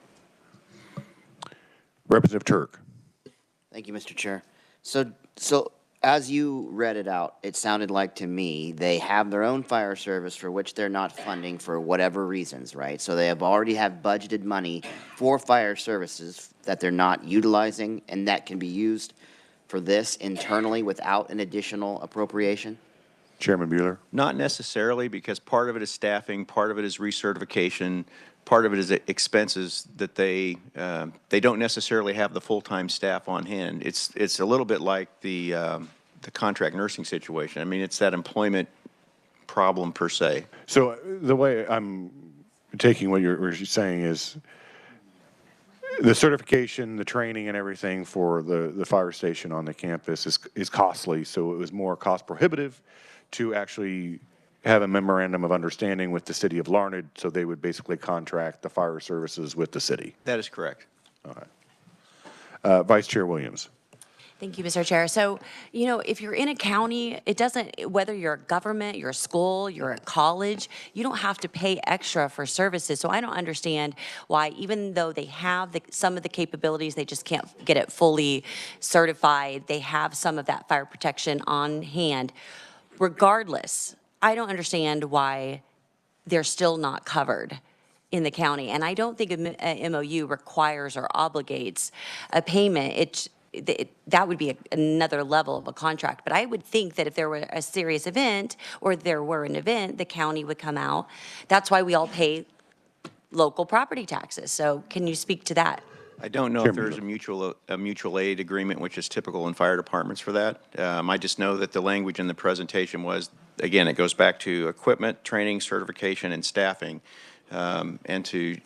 S1: Representative Turk.
S11: Thank you, Mr. Chair. So as you read it out, it sounded like to me they have their own fire service for which they're not funding for whatever reasons, right? So they already have budgeted money for fire services that they're not utilizing, and that can be used for this internally without an additional appropriation?
S1: Chairman Bueller.
S7: Not necessarily, because part of it is staffing, part of it is recertification, part of it is expenses that they don't necessarily have the full-time staff on hand. It's a little bit like the contract nursing situation. I mean, it's that employment problem per se.
S1: So the way I'm taking what you're saying is the certification, the training and everything for the fire station on the campus is costly. So it was more cost prohibitive to actually have a memorandum of understanding with the city of Larned, so they would basically contract the fire services with the city.
S7: That is correct.
S1: All right. Vice Chair Williams.
S3: Thank you, Mr. Chair. So, you know, if you're in a county, it doesn't, whether you're a government, you're a school, you're a college, you don't have to pay extra for services. So I don't understand why, even though they have some of the capabilities, they just can't get it fully certified. They have some of that fire protection on hand. Regardless, I don't understand why they're still not covered in the county. And I don't think a MOU requires or obligates a payment. That would be another level of a contract. But I would think that if there were a serious event or there were an event, the county would come out. That's why we all pay local property taxes. So can you speak to that?
S7: I don't know if there's a mutual aid agreement, which is typical in fire departments for that. I just know that the language in the presentation was, again, it goes back to equipment, training, certification, and staffing. And to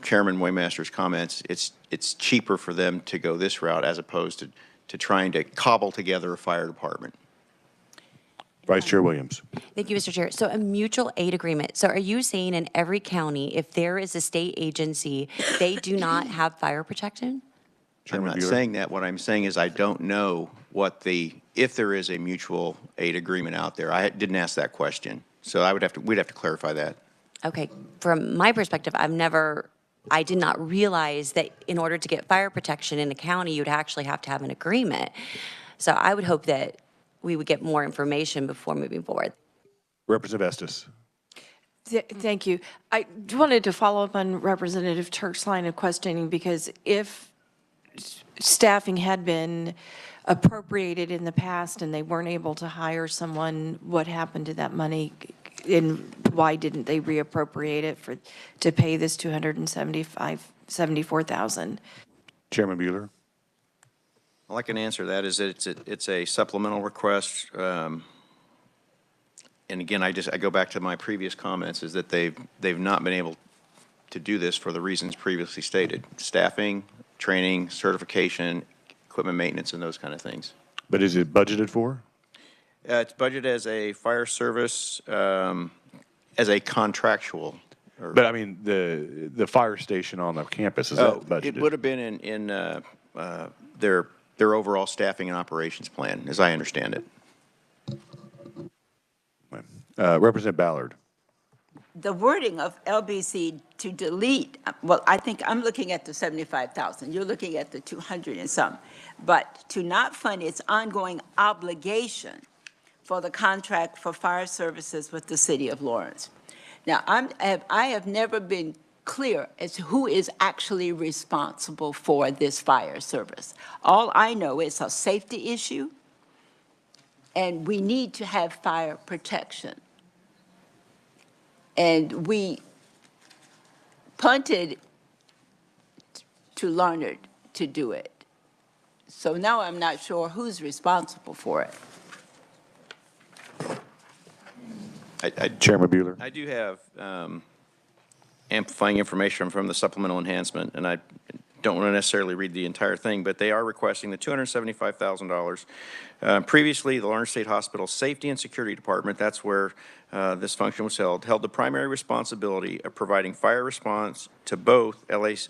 S7: Chairman Waymaster's comments, it's cheaper for them to go this route as opposed to trying to cobble together a fire department.
S1: Vice Chair Williams.
S3: Thank you, Mr. Chair. So a mutual aid agreement. So are you saying in every county, if there is a state agency, they do not have fire protection?
S7: I'm not saying that. What I'm saying is I don't know if there is a mutual aid agreement out there. I didn't ask that question, so we'd have to clarify that.
S3: Okay, from my perspective, I did not realize that in order to get fire protection in a county, you'd actually have to have an agreement. So I would hope that we would get more information before moving forward.
S1: Representative Estes.
S12: Thank you. I wanted to follow up on Representative Turk's line of questioning, because if staffing had been appropriated in the past and they weren't able to hire someone, what happened to that money? And why didn't they reappropriate it to pay this $274,000?
S1: Chairman Bueller.
S7: All I can answer that is that it's a supplemental request. And again, I go back to my previous comments, is that they've not been able to do this for the reasons previously stated: staffing, training, certification, equipment maintenance, and those kind of things.
S1: But is it budgeted for?
S7: It's budgeted as a fire service, as a contractual.
S1: But I mean, the fire station on the campus, is that budgeted?
S7: It would have been in their overall staffing and operations plan, as I understand it.
S1: Representative Ballard.
S9: The wording of LBC to delete, well, I think I'm looking at the 75,000. You're looking at the 200 and some. But to not fund its ongoing obligation for the contract for fire services with the city of Lawrence. Now, I have never been clear as to who is actually responsible for this fire service. All I know is a safety issue, and we need to have fire protection. And we punted to Larned to do it. So now I'm not sure who's responsible for it.
S1: Chairman Bueller.
S7: I do have amplifying information from the supplemental enhancement, and I don't want to necessarily read the entire thing, but they are requesting the $275,000. Previously, the Lawrence State Hospital Safety and Security Department, that's where this function was held the primary responsibility of providing fire response to both LSH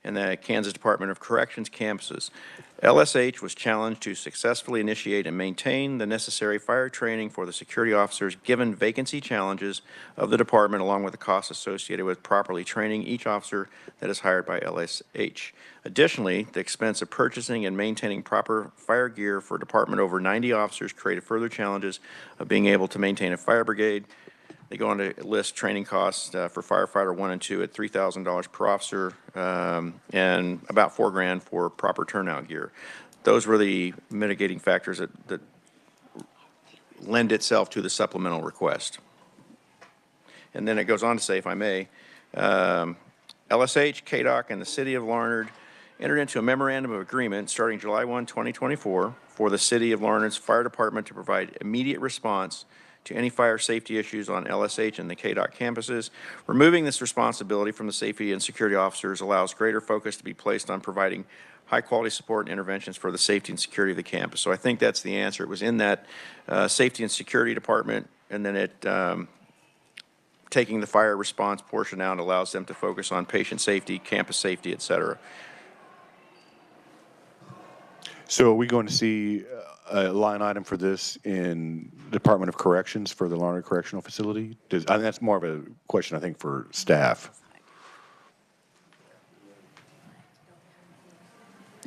S7: and the Kansas Department of Corrections campuses. LSH was challenged to successfully initiate and maintain the necessary fire training for the security officers given vacancy challenges of the department, along with the costs associated with properly training each officer that is hired by LSH. Additionally, the expense of purchasing and maintaining proper fire gear for a department over 90 officers created further challenges of being able to maintain a fire brigade. They go on to list training costs for firefighter 1 and 2 at $3,000 per officer, and about $4,000 for proper turnout gear. Those were the mitigating factors that lend itself to the supplemental request. And then it goes on to say, if I may, LSH, KDOC, and the City of Larned entered into a memorandum of agreement starting July 1, 2024 for the City of Larned's Fire Department to provide immediate response to any fire safety issues on LSH and the KDOC campuses. Removing this responsibility from the safety and security officers allows greater focus to be placed on providing high-quality support and interventions for the safety and security of the campus. So I think that's the answer. It was in that safety and security department, and then it taking the fire response portion out allows them to focus on patient safety, campus safety, et cetera.
S1: So are we going to see a line item for this in Department of Corrections for the Larned Correctional Facility? I think that's more of a question, I think, for staff.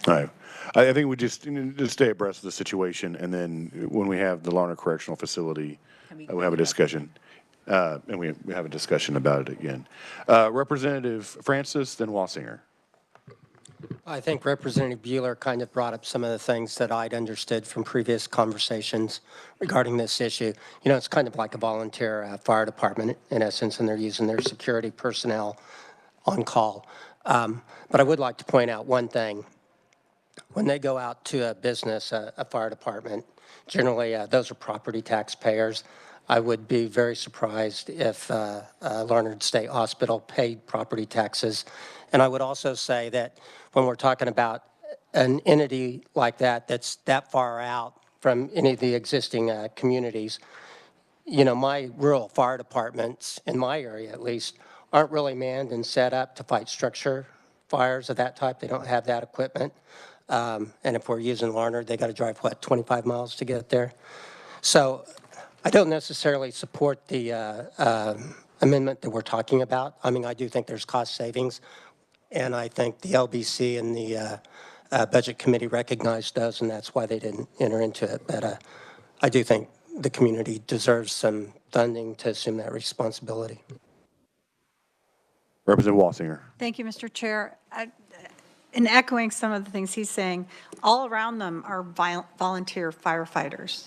S1: All right. I think we just stay abreast of the situation, and then when we have the Larned Correctional Facility, we'll have a discussion. And we have a discussion about it again. Representative Francis, then Walsinger.
S13: I think Representative Bueller kind of brought up some of the things that I'd understood from previous conversations regarding this issue. You know, it's kind of like a volunteer fire department, in essence, and they're using their security personnel on call. But I would like to point out one thing. When they go out to a business, a fire department, generally those are property taxpayers. I would be very surprised if Larned State Hospital paid property taxes. And I would also say that when we're talking about an entity like that, that's that far out from any of the existing communities, you know, my rural fire departments, in my area at least, aren't really manned and set up to fight structure fires of that type. They don't have that equipment. And if we're using Larned, they got to drive, what, 25 miles to get there? So I don't necessarily support the amendment that we're talking about. I mean, I do think there's cost savings, and I think the LBC and the Budget Committee recognized those, and that's why they didn't enter into it. But I do think the community deserves some funding to assume that responsibility.
S1: Representative Walsinger.
S5: Thank you, Mr. Chair. In echoing some of the things he's saying, all around them are volunteer firefighters.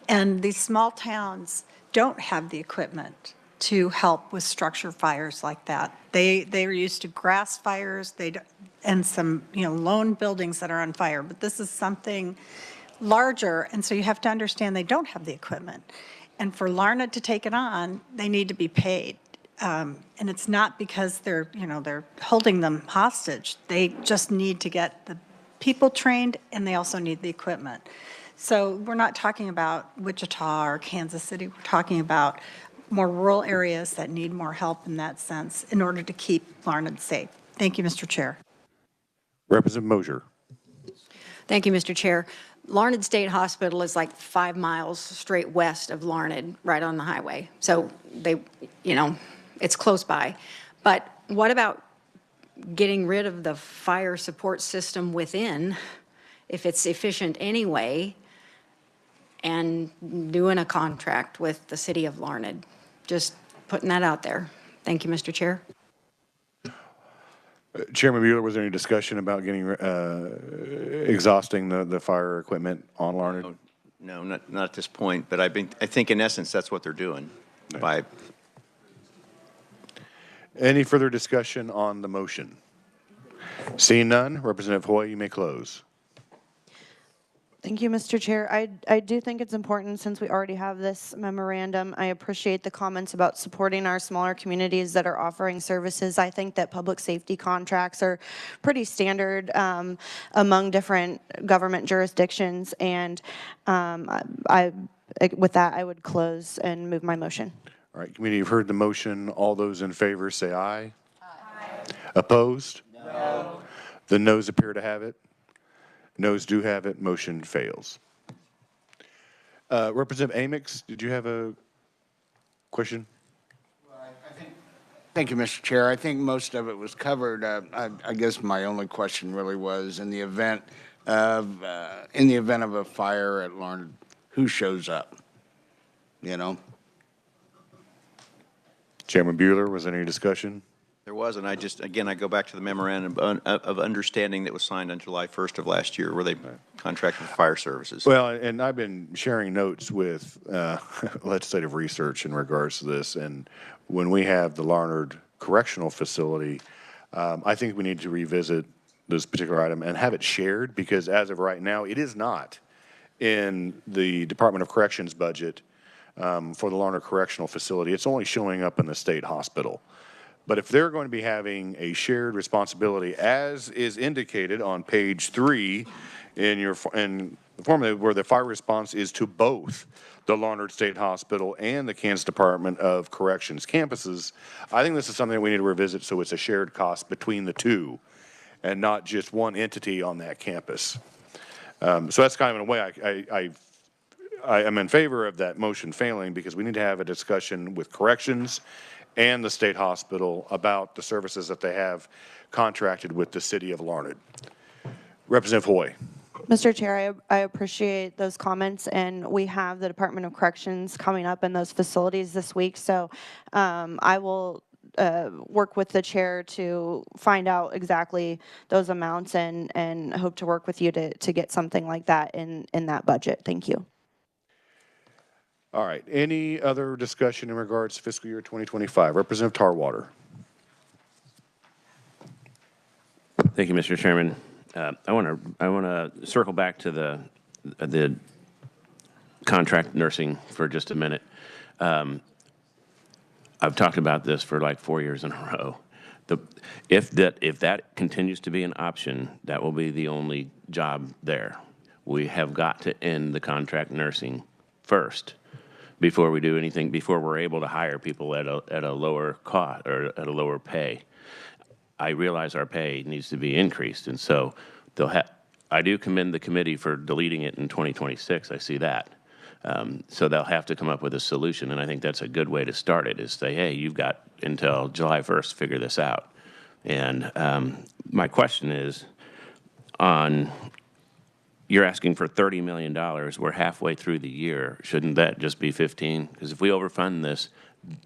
S5: And these small towns don't have the equipment to help with structure fires like that. They are used to grass fires and some, lone buildings that are on fire. But this is something larger, and so you have to understand they don't have the equipment. And for Larned to take it on, they need to be paid. And it's not because they're holding them hostage. They just need to get the people trained, and they also need the equipment. So we're not talking about Wichita or Kansas City. We're talking about more rural areas that need more help in that sense in order to keep Larned safe. Thank you, Mr. Chair.
S1: Representative Mosier.
S2: Thank you, Mr. Chair. Larned State Hospital is like 5 miles straight west of Larned, right on the highway. So it's close by. But what about getting rid of the fire support system within, if it's efficient anyway, and doing a contract with the city of Larned? Just putting that out there. Thank you, Mr. Chair.
S1: Chairman Bueller, was there any discussion about getting exhausting the fire equipment on Larned?
S7: No, not at this point, but I think in essence that's what they're doing. By
S1: Any further discussion on the motion? Seeing none, Representative Hoy, you may close.
S10: Thank you, Mr. Chair. I do think it's important, since we already have this memorandum. I appreciate the comments about supporting our smaller communities that are offering services. I think that public safety contracts are pretty standard among different government jurisdictions. And with that, I would close and move my motion.
S1: All right, committee, you've heard the motion. All those in favor say aye. Aye. Opposed? No. The noes appear to have it. Noes do have it. Motion fails. Representative Amix, did you have a question?
S14: Well, thank you, Mr. Chair. I think most of it was covered. I guess my only question really was, in the event of a fire at Larned, who shows up?
S1: Chairman Bueller, was there any discussion?
S7: There was, and I go back to the memorandum of understanding that was signed on July 1st of last year, where they contracted for fire services.
S1: Well, and I've been sharing notes with legislative research in regards to this, and when we have the Larned Correctional Facility, I think we need to revisit this particular item and have it shared, because as of right now, it is not in the Department of Corrections budget for the Larned Correctional Facility. It's only showing up in the state hospital. But if they're going to be having a shared responsibility, as is indicated on page 3 in the formula, where the fire response is to both the Larned State Hospital and the Kansas Department of Corrections campuses, I think this is something that we need to revisit, so it's a shared cost between the two and not just one entity on that campus. So that's kind of, in a way, I am in favor of that motion failing, because we need to have a discussion with corrections and the state hospital about the services that they have contracted with the city of Larned. Representative Hoy.
S10: Mr. Chair, I appreciate those comments, and we have the Department of Corrections coming up in those facilities this week, so I will work with the chair to find out exactly those amounts, and hope to work with you to get something like that in that budget. Thank you.
S1: All right. Any other discussion in regards to fiscal year 2025? Representative Tarwater.
S15: Thank you, Mr. Chairman. I want to circle back to the contract nursing for just a minute. I've talked about this for like 4 years in a row. If that continues to be an option, that will be the only job there. We have got to end the contract nursing first before we do anything, before we're able to hire people at a lower cost or at a lower pay. I realize our pay needs to be increased, and so I do commend the committee for deleting it in 2026. I see that. So they'll have to come up with a solution, and I think that's a good way to start it, is say, hey, you've got until July 1st to figure this out. And my question is, you're asking for $30 million. We're halfway through the year. Shouldn't that just be 15? Because if we overfund this,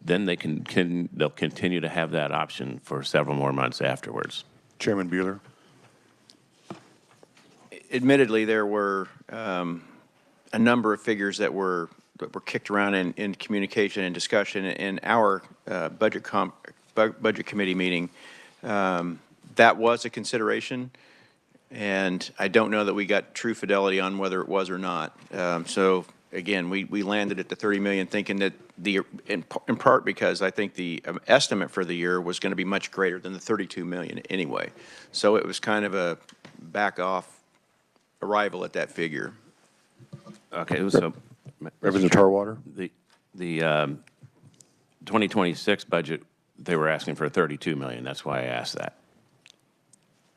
S15: then they'll continue to have that option for several more months afterwards.
S1: Chairman Bueller.
S7: Admittedly, there were a number of figures that were kicked around in communication and discussion in our budget committee meeting. That was a consideration, and I don't know that we got true fidelity on whether it was or not. So again, we landed at the 30 million, thinking that in part because I think the estimate for the year was going to be much greater than the 32 million anyway. So it was kind of a back off arrival at that figure.
S15: Okay, so
S1: Representative Tarwater.
S15: The 2026 budget, they were asking for 32 million. That's why I asked that.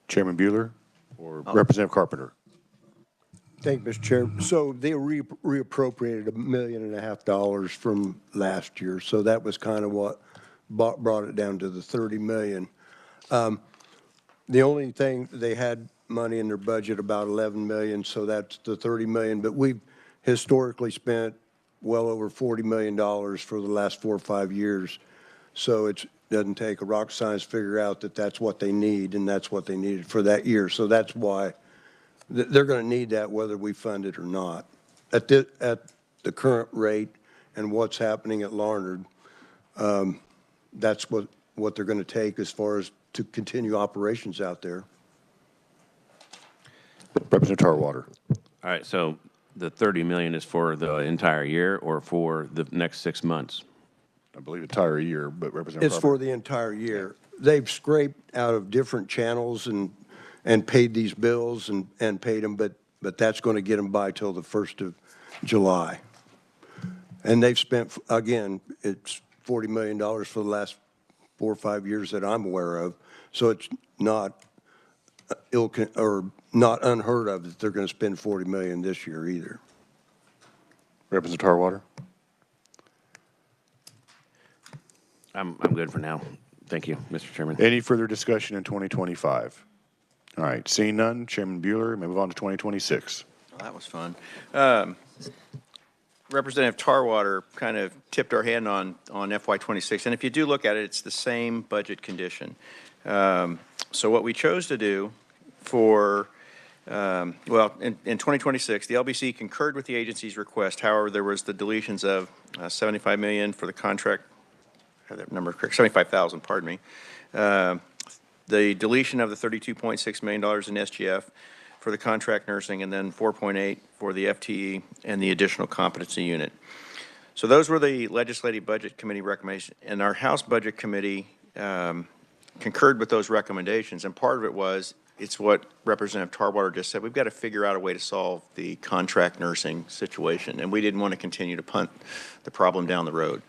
S1: Chairman Bueller or Representative Carpenter.
S8: Thank you, Mr. Chair. So they reappropriated $1.5 million from last year. So that was kind of what brought it down to the 30 million. The only thing, they had money in their budget, about 11 million, so that's the 30 million. But we've historically spent well over $40 million for the last 4 or 5 years. So it doesn't take a rocket science to figure out that that's what they need, and that's what they needed for that year. So that's why they're going to need that whether we fund it or not. At the current rate and what's happening at Larned, that's what they're going to take as far as to continue operations out there.
S1: Representative Tarwater.
S15: All right, so the 30 million is for the entire year or for the next 6 months?
S1: I believe entire year, but Representative
S8: It's
S1: Carpenter.
S8: for the entire year. They've scraped out of different channels and paid these bills and paid them, but that's going to get them by till the 1st of July. And they've spent, again, it's $40 million for the last 4 or 5 years that I'm aware of. So it's not not unheard of that they're going to spend $40 million this year either.
S1: Representative Tarwater.
S15: I'm good for now. Thank you, Mr. Chairman.
S1: Any further discussion in 2025? All right, seeing none, Chairman Bueller, may move on to 2026.
S7: Well, that was fun. Representative Tarwater kind of tipped our hand on FY26, and if you do look at it, it's the same budget condition. So what we chose to do for, in 2026, the LBC concurred with the agency's request. However, there was the deletions of 75 million for the contract, I have that number correct, 75,000, pardon me. The deletion of the $32.6 million in SGF for the contract nursing, and then 4.8 for the FTE and the additional competency unit. So those were the Legislative Budget Committee recommendations, and our House Budget Committee concurred with those recommendations, and part of it was, it's what Representative Tarwater just said, we've got to figure out a way to solve the contract nursing situation, and we didn't want to continue to punt the problem down the road.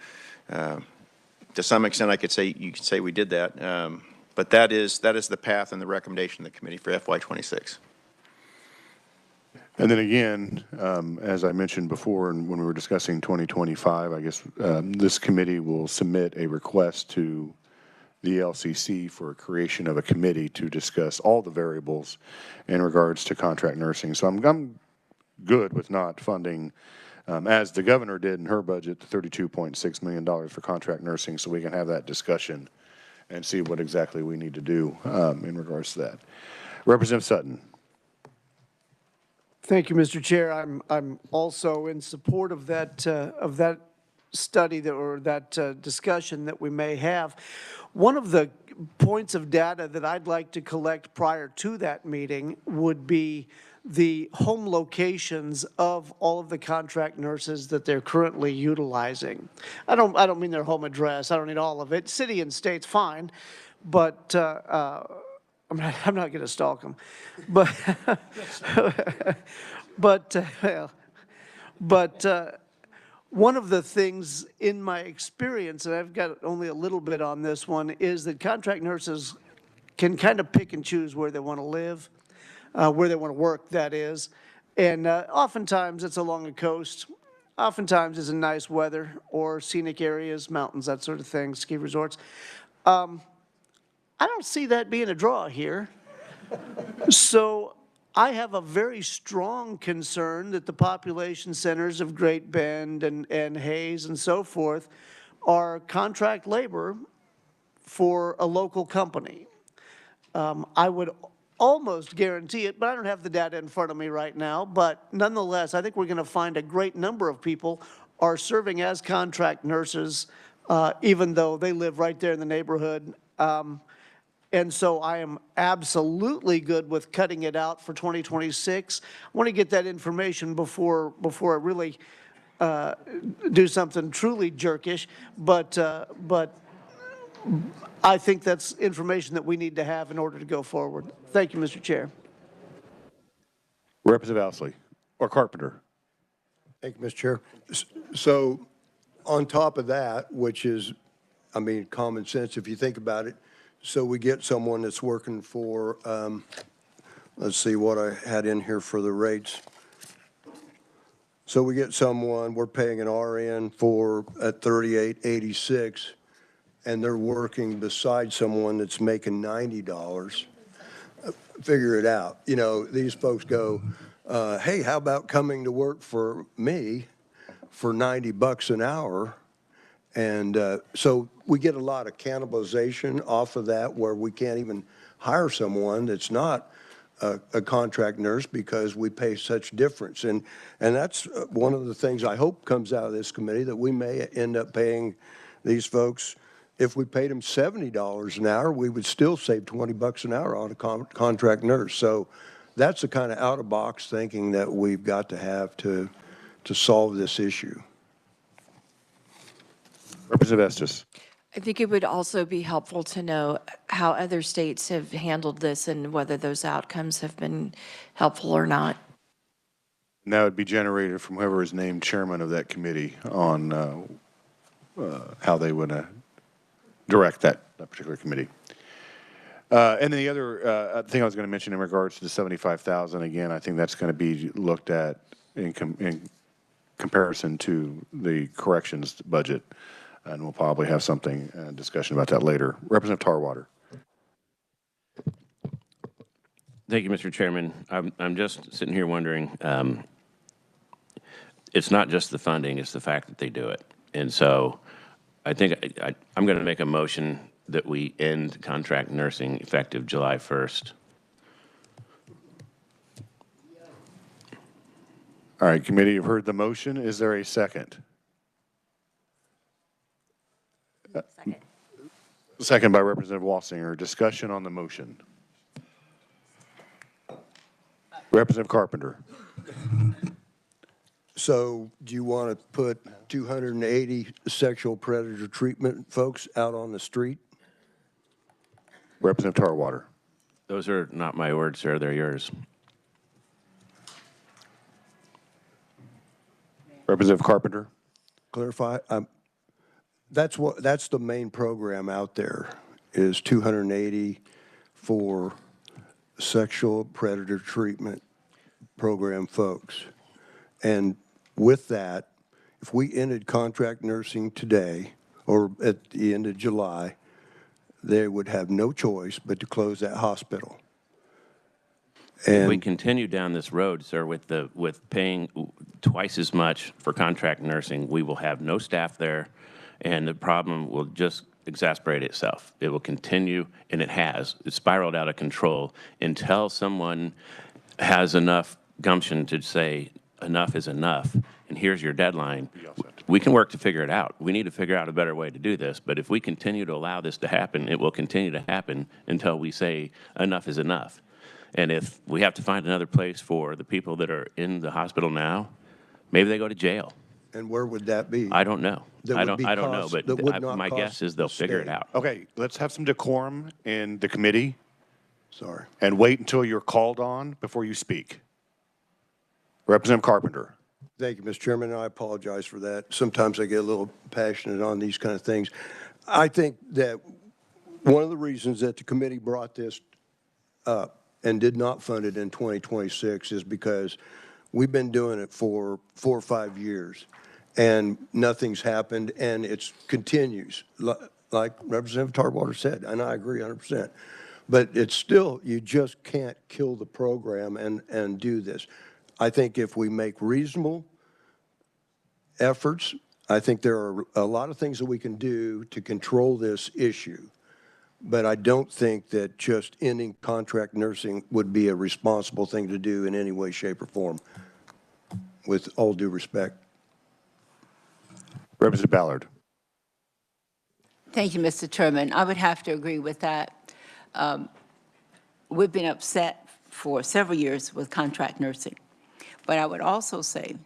S7: To some extent, you could say we did that, but that is the path and the recommendation of the committee for FY26.
S1: And then again, as I mentioned before, and when we were discussing 2025, I guess this committee will submit a request to the LCC for a creation of a committee to discuss all the variables in regards to contract nursing. So I'm good with not funding, as the governor did in her budget, the $32.6 million for contract nursing, so we can have that discussion and see what exactly we need to do in regards to that. Representative Sutton.
S16: Thank you, Mr. Chair. I'm also in support of that study that discussion that we may have. One of the points of data that I'd like to collect prior to that meeting would be the home locations of all of the contract nurses that they're currently utilizing. I don't mean their home address. I don't need all of it. City and state's fine, but I'm not going to stalk them. But one of the things in my experience, and I've got only a little bit on this one, is that contract nurses can kind of pick and choose where they want to live. where they want to work, that is. And oftentimes it's along the coast. Oftentimes it's in nice weather or scenic areas, mountains, that sort of thing, ski resorts. I don't see that being a draw here. So I have a very strong concern that the population centers of Great Bend and Hayes and so forth are contract labor for a local company. I would almost guarantee it, but I don't have the data in front of me right now. But nonetheless, I think we're going to find a great number of people are serving as contract nurses, even though they live right there in the neighborhood. And so I am absolutely good with cutting it out for 2026. I want to get that information before I really do something truly jerkish, but I think that's information that we need to have in order to go forward. Thank you, Mr. Chair.
S1: Representative Ousley or Carpenter.
S8: Thank you, Mr. Chair. So on top of that, which is, I mean, common sense if you think about it, so we get someone that's working for, let's see what I had in here for the rates. So we get someone, we're paying an RN for at $38.86, and they're working beside someone that's making $90. Figure it out. You know, these folks go, hey, how about coming to work for me for $90 an hour? And so we get a lot of cannibalization off of that where we can't even hire someone that's not a contract nurse because we pay such difference. And that's one of the things I hope comes out of this committee, that we may end up paying these folks. If we paid them $70 an hour, we would still save $20 an hour on a contract nurse. So that's the kind of out-of-box thinking that we've got to have to solve this issue.
S1: Representative Estes.
S12: I think it would also be helpful to know how other states have handled this and whether those outcomes have been helpful or not.
S1: And that would be generated from whoever is named chairman of that committee on how they would direct that particular committee. And then the other thing I was going to mention in regards to the $75,000, again, I think that's going to be looked at in comparison to the corrections budget. And we'll probably have something, discussion about that later. Representative Tarwater.
S15: Thank you, Mr. Chairman. I'm just sitting here wondering, it's not just the funding, it's the fact that they do it. And so I think I'm going to make a motion that we end contract nursing effective July 1st.
S1: All right, committee, you've heard the motion. Is there a second?
S3: Second.
S1: Second by Representative Walsinger. Discussion on the motion. Representative Carpenter.
S8: So do you want to put 280 sexual predator treatment folks out on the street?
S1: Representative Tarwater.
S15: Those are not my words, sir. They're yours.
S1: Representative Carpenter.
S8: Clarify. That's the main program out there, is 280 for sexual predator treatment program folks. And with that, if we ended contract nursing today or at the end of July, they would have no choice but to close that hospital.
S15: If we continue down this road, sir, with paying twice as much for contract nursing, we will have no staff there, and the problem will just exacerbate itself. It will continue, and it has. It's spiraled out of control until someone has enough gumption to say enough is enough, and here's your deadline. We can work to figure it out. We need to figure out a better way to do this, but if we continue to allow this to happen, it will continue to happen until we say enough is enough. And if we have to find another place for the people that are in the hospital now, maybe they go to jail.
S8: And where would that be?
S15: I don't know. I don't know,
S8: that would
S15: but
S8: not
S15: my
S8: cost
S15: guess is they'll
S8: the
S15: figure it
S8: state.
S15: out.
S1: Okay, let's have some decorum in the committee.
S8: Sorry.
S1: And wait until you're called on before you speak. Representative Carpenter.
S8: Thank you, Mr. Chairman. I apologize for that. Sometimes I get a little passionate on these kind of things. I think that one of the reasons that the committee brought this up and did not fund it in 2026 is because we've been doing it for 4 or 5 years, and nothing's happened, and it continues. Like Representative Tarwater said, and I agree 100%. But it's still, you just can't kill the program and do this. I think if we make reasonable efforts, I think there are a lot of things that we can do to control this issue. But I don't think that just ending contract nursing would be a responsible thing to do in any way, shape, or form, with all due respect.
S1: Representative Ballard.
S9: Thank you, Mr. Chairman. I would have to agree with that. We've been upset for several years with contract nursing. But I would also say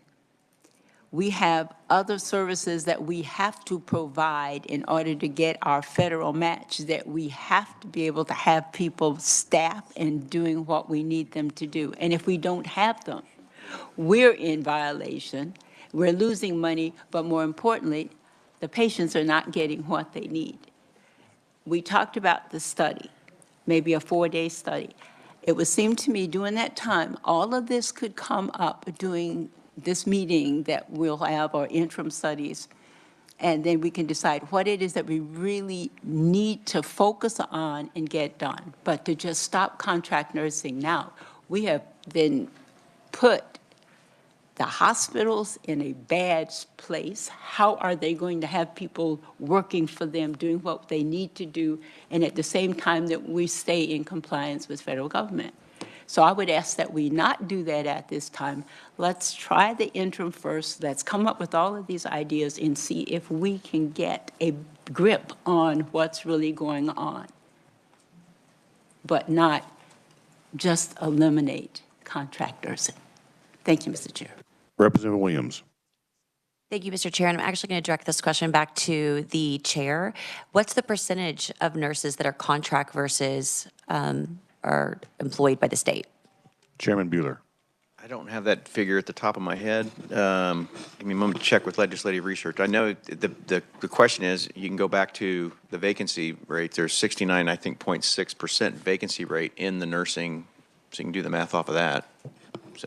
S9: we have other services that we have to provide in order to get our federal match, that we have to be able to have people staff and doing what we need them to do. And if we don't have them, we're in violation. We're losing money, but more importantly, the patients are not getting what they need. We talked about the study, maybe a 4-day study. It would seem to me during that time, all of this could come up during this meeting that we'll have, our interim studies, and then we can decide what it is that we really need to focus on and get done. But to just stop contract nursing now, we have then put the hospitals in a bad place. How are they going to have people working for them, doing what they need to do, and at the same time that we stay in compliance with federal government? So I would ask that we not do that at this time. Let's try the interim first. Let's come up with all of these ideas and see if we can get a grip on what's really going on, but not just eliminate contract nursing. Thank you, Mr. Chair.
S1: Representative Williams.
S3: Thank you, Mr. Chair. And I'm actually going to direct this question back to the chair. What's the percentage of nurses that are contract versus are employed by the state?
S1: Chairman Bueller.
S7: I don't have that figure at the top of my head. Give me a moment to check with legislative research. I know the question is, you can go back to the vacancy rate. There's 69, I think, 0.6% vacancy rate in the nursing, so you can do the math off of that. So.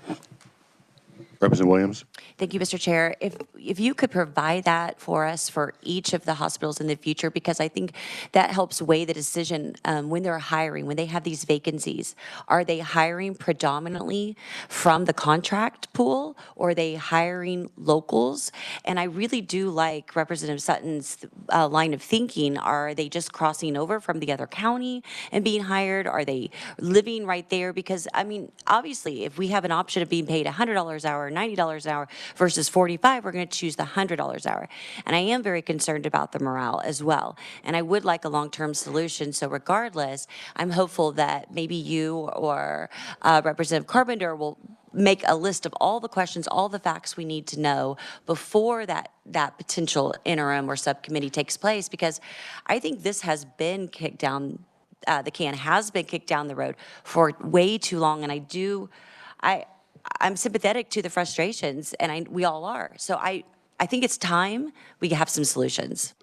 S1: Representative Williams.
S3: Thank you, Mr. Chair. If you could provide that for us for each of the hospitals in the future, because I think that helps weigh the decision when they're hiring, when they have these vacancies. Are they hiring predominantly from the contract pool, or are they hiring locals? And I really do like Representative Sutton's line of thinking. Are they just crossing over from the other county and being hired? Are they living right there? Because, I mean, obviously, if we have an option of being paid $100 an hour, $90 an hour versus $45, we're going to choose the $100 an hour. And I am very concerned about the morale as well. And I would like a long-term solution. So regardless, I'm hopeful that maybe you or Representative Carpenter will make a list of all the questions, all the facts we need to know before that potential interim or subcommittee takes place, because I think this has been kicked down, the can has been kicked down the road for way too long. And I'm sympathetic to the frustrations, and we all are. So I think it's time we have some solutions.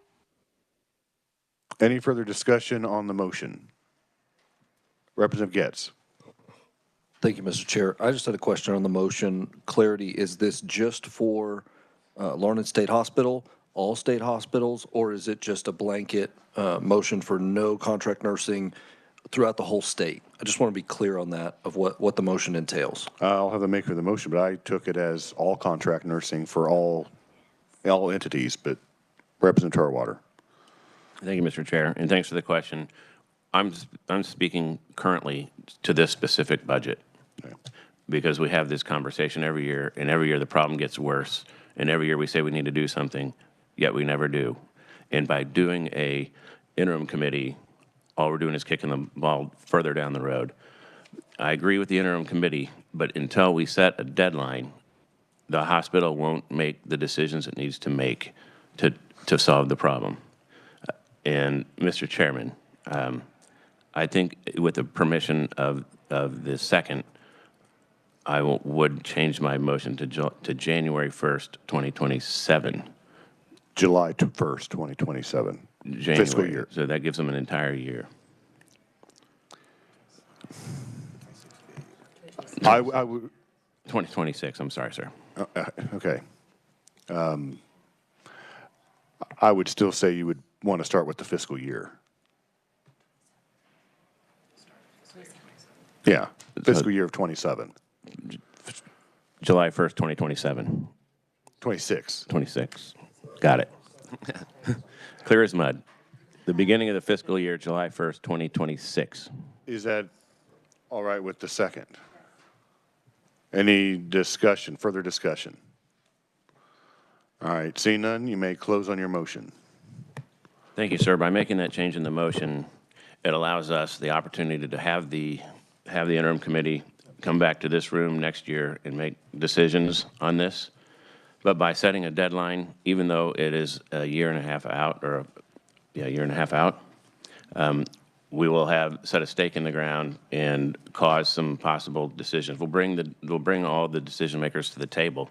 S1: Any further discussion on the motion? Representative Getz.
S17: Thank you, Mr. Chair. I just had a question on the motion. Clarity, is this just for Larned State Hospital, all state hospitals, or is it just a blanket motion for no contract nursing throughout the whole state? I just want to be clear on that, of what the motion entails.
S1: I'll have the maker of the motion, but I took it as all contract nursing for all entities, but Representative Tarwater.
S15: Thank you, Mr. Chair, and thanks for the question. I'm speaking currently to this specific budget, okay, because we have this conversation every year, and every year the problem gets worse, and every year we say we need to do something, yet we never do. And by doing a interim committee, all we're doing is kicking the ball further down the road. I agree with the interim committee, but until we set a deadline, the hospital won't make the decisions it needs to make to solve the problem. And Mr. Chairman, I think with the permission of the second, I would change my motion to January 1st, 2027.
S1: July 1st, 2027.
S15: January. Fiscal year. So that gives them an entire year.
S1: I would,
S15: 2026, I'm sorry, sir.
S1: okay. I would still say you would want to start with the fiscal year. Yeah, fiscal year of 27.
S15: July 1st, 2027.
S1: 26.
S15: 26. Got it. Clear as mud. The beginning of the fiscal year, July 1st, 2026.
S1: Is that all right with the second? Any discussion, further discussion? All right, seeing none, you may close on your motion.
S15: Thank you, sir. By making that change in the motion, it allows us the opportunity to have the interim committee come back to this room next year and make decisions on this. But by setting a deadline, even though it is a year and a half out, or a year and a half out, we will have set a stake in the ground and cause some possible decisions. We'll bring all the decision makers to the table.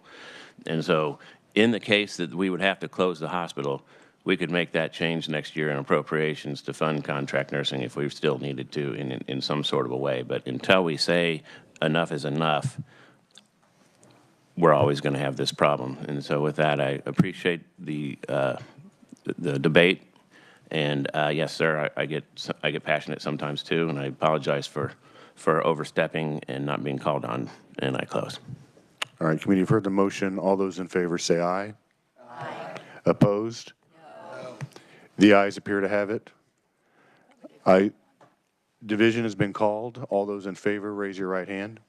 S15: And so in the case that we would have to close the hospital, we could make that change next year in appropriations to fund contract nursing if we still needed to in some sort of a way. But until we say enough is enough, we're always going to have this problem. And so with that, I appreciate the debate. And yes, sir, I get passionate sometimes too, and I apologize for overstepping and not being called on, and I close.
S1: All right, committee, you've heard the motion. All those in favor say aye. Aye. Opposed? No. The ayes appear to have it. Division has been called. All those in favor, raise your right hand.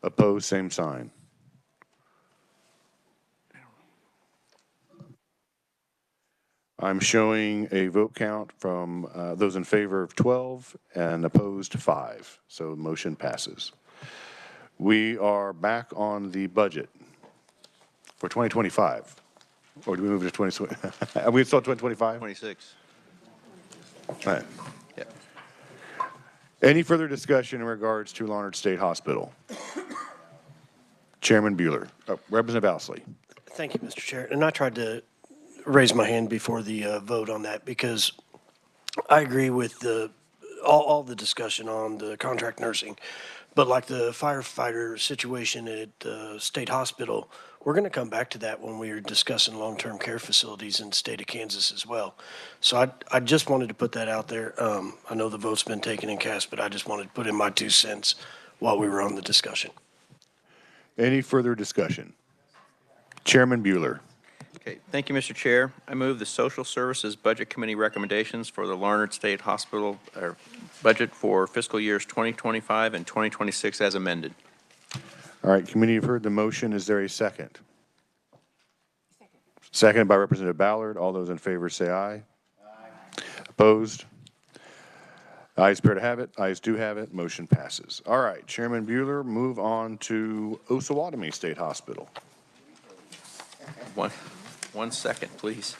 S1: Opposed, same sign. I'm showing a vote count from those in favor of 12 and opposed 5. So motion passes. We are back on the budget for 2025. Or do we move to 2020? Are we still 2025?
S7: 26.
S1: All right.
S7: Yep.
S1: Any further discussion in regards to Larned State Hospital? Chairman Bueller. Representative Ousley.
S6: Thank you, Mr. Chair. And I tried to raise my hand before the vote on that because I agree with all the discussion on the contract nursing. But like the firefighter situation at the state hospital, we're going to come back to that when we are discussing long-term care facilities in the state of Kansas as well. So I just wanted to put that out there. I know the vote's been taken and cast, but I just wanted to put in my 2 cents while we were on the discussion.
S1: Any further discussion? Chairman Bueller.
S7: Okay, thank you, Mr. Chair. I move the Social Services Budget Committee recommendations for the Larned State Hospital budget for fiscal years 2025 and 2026 as amended.
S1: All right, committee, you've heard the motion. Is there a second? Seconded by Representative Ballard. All those in favor say aye. Aye. Opposed? Ayes appear to have it. Ayes do have it. Motion passes. All right, Chairman Bueller, move on to Osawatomie State Hospital.
S7: One second, please.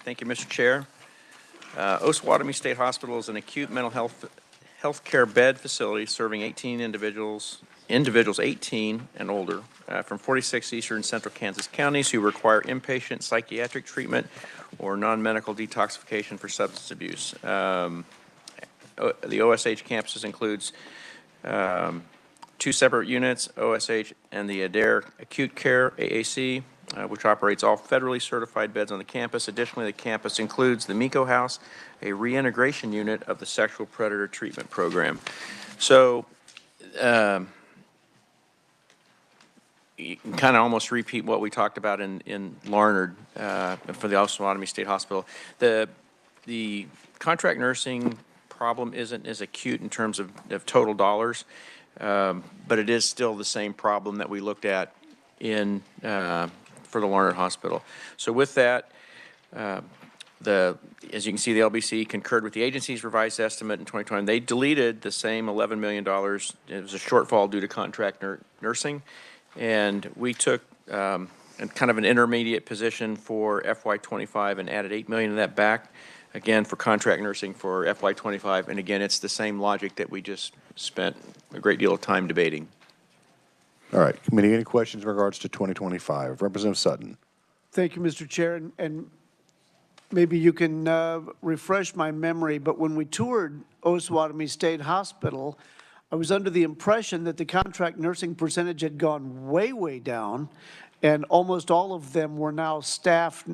S7: Thank you, Mr. Chair. Osawatomie State Hospital is an acute mental health care bed facility serving 18 individuals 18 and older from 46 eastern central Kansas counties who require inpatient psychiatric treatment or non-medical detoxification for substance abuse. The OSH campuses includes 2 separate units, OSH and the Adair Acute Care, AAC, which operates all federally certified beds on the campus. Additionally, the campus includes the Miko House, a reintegration unit of the Sexual Predator Treatment Program. So you can kind of almost repeat what we talked about in Larned for the Osawatomie State Hospital. The contract nursing problem isn't as acute in terms of total dollars. But it is still the same problem that we looked at for the Larned Hospital. So with that, as you can see, the LBC concurred with the agency's revised estimate in 2020. They deleted the same $11 million. It was a shortfall due to contract nursing. And we took kind of an intermediate position for FY25 and added $8 million of that back, again, for contract nursing for FY25. And again, it's the same logic that we just spent a great deal of time debating.
S1: All right, committee, any questions in regards to 2025? Representative Sutton.
S16: Thank you, Mr. Chair, and maybe you can refresh my memory, but when we toured Osawatomie State Hospital, I was under the impression that the contract nursing percentage had gone way, way down, and almost all of them were now staff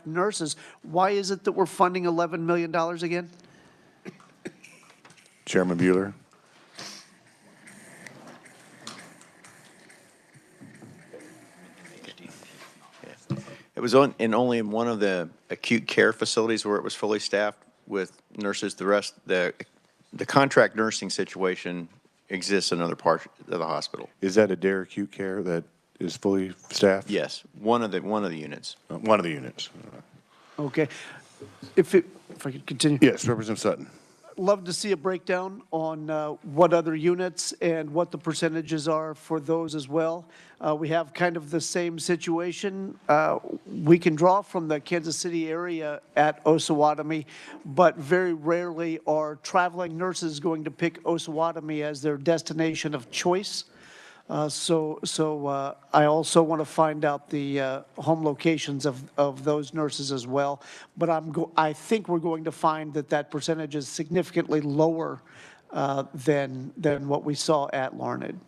S16: nurses. Why is it that we're funding $11 million again?
S1: Chairman Bueller.
S7: It was only in one of the acute care facilities where it was fully staffed with nurses. The rest, the contract nursing situation exists in other parts of the hospital.
S1: Is that a DARE acute care that is fully staffed?
S7: Yes, one of the units.
S1: One of the units.
S16: Okay. If I could continue.
S1: Yes, Representative Sutton.
S16: Love to see a breakdown on what other units and what the percentages are for those as well. We have kind of the same situation. We can draw from the Kansas City area at Osawatomie, but very rarely are traveling nurses going to pick Osawatomie as their destination of choice. So I also want to find out the home locations of those nurses as well. But I think we're going to find that percentage is significantly lower than what we saw at Larned.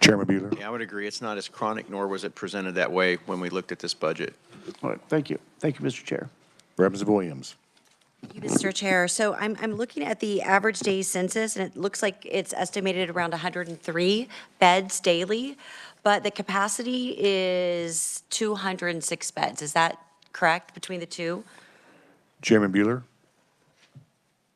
S1: Chairman Bueller.
S7: Yeah, I would agree. It's not as chronic, nor was it presented that way when we looked at this budget.
S16: All right, thank you. Thank you, Mr. Chair.
S1: Representative Williams.
S3: Thank you, Mr. Chair. So I'm looking at the average day census, and it looks like it's estimated around 103 beds daily, but the capacity is 206 beds. Is that correct between the two?
S1: Chairman Bueller.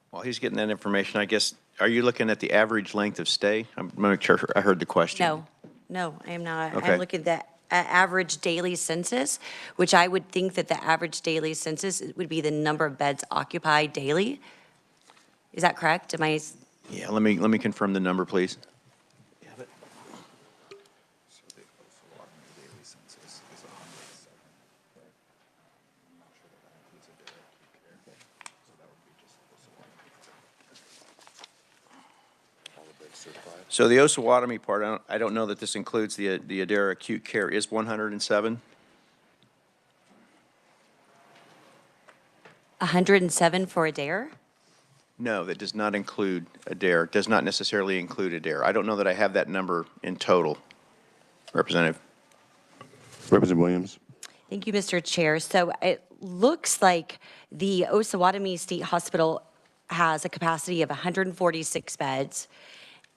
S7: While he's getting that information, I guess, are you looking at the average length of stay? I'm going to make sure I heard the question.
S3: No, I am not.
S7: Okay.
S3: I'm looking at the average daily census, which I would think that the average daily census would be the number of beds occupied daily. Is that correct?
S7: Yeah, let me confirm the number, please. So the Osawatomie part, I don't know that this includes the Adair acute care, is 107?
S3: 107 for Adair?
S7: No, that does not include Adair, does not necessarily include Adair. I don't know that I have that number in total, Representative.
S1: Representative Williams.
S3: Thank you, Mr. Chair. So it looks like the Osawatomie State Hospital has a capacity of 146 beds,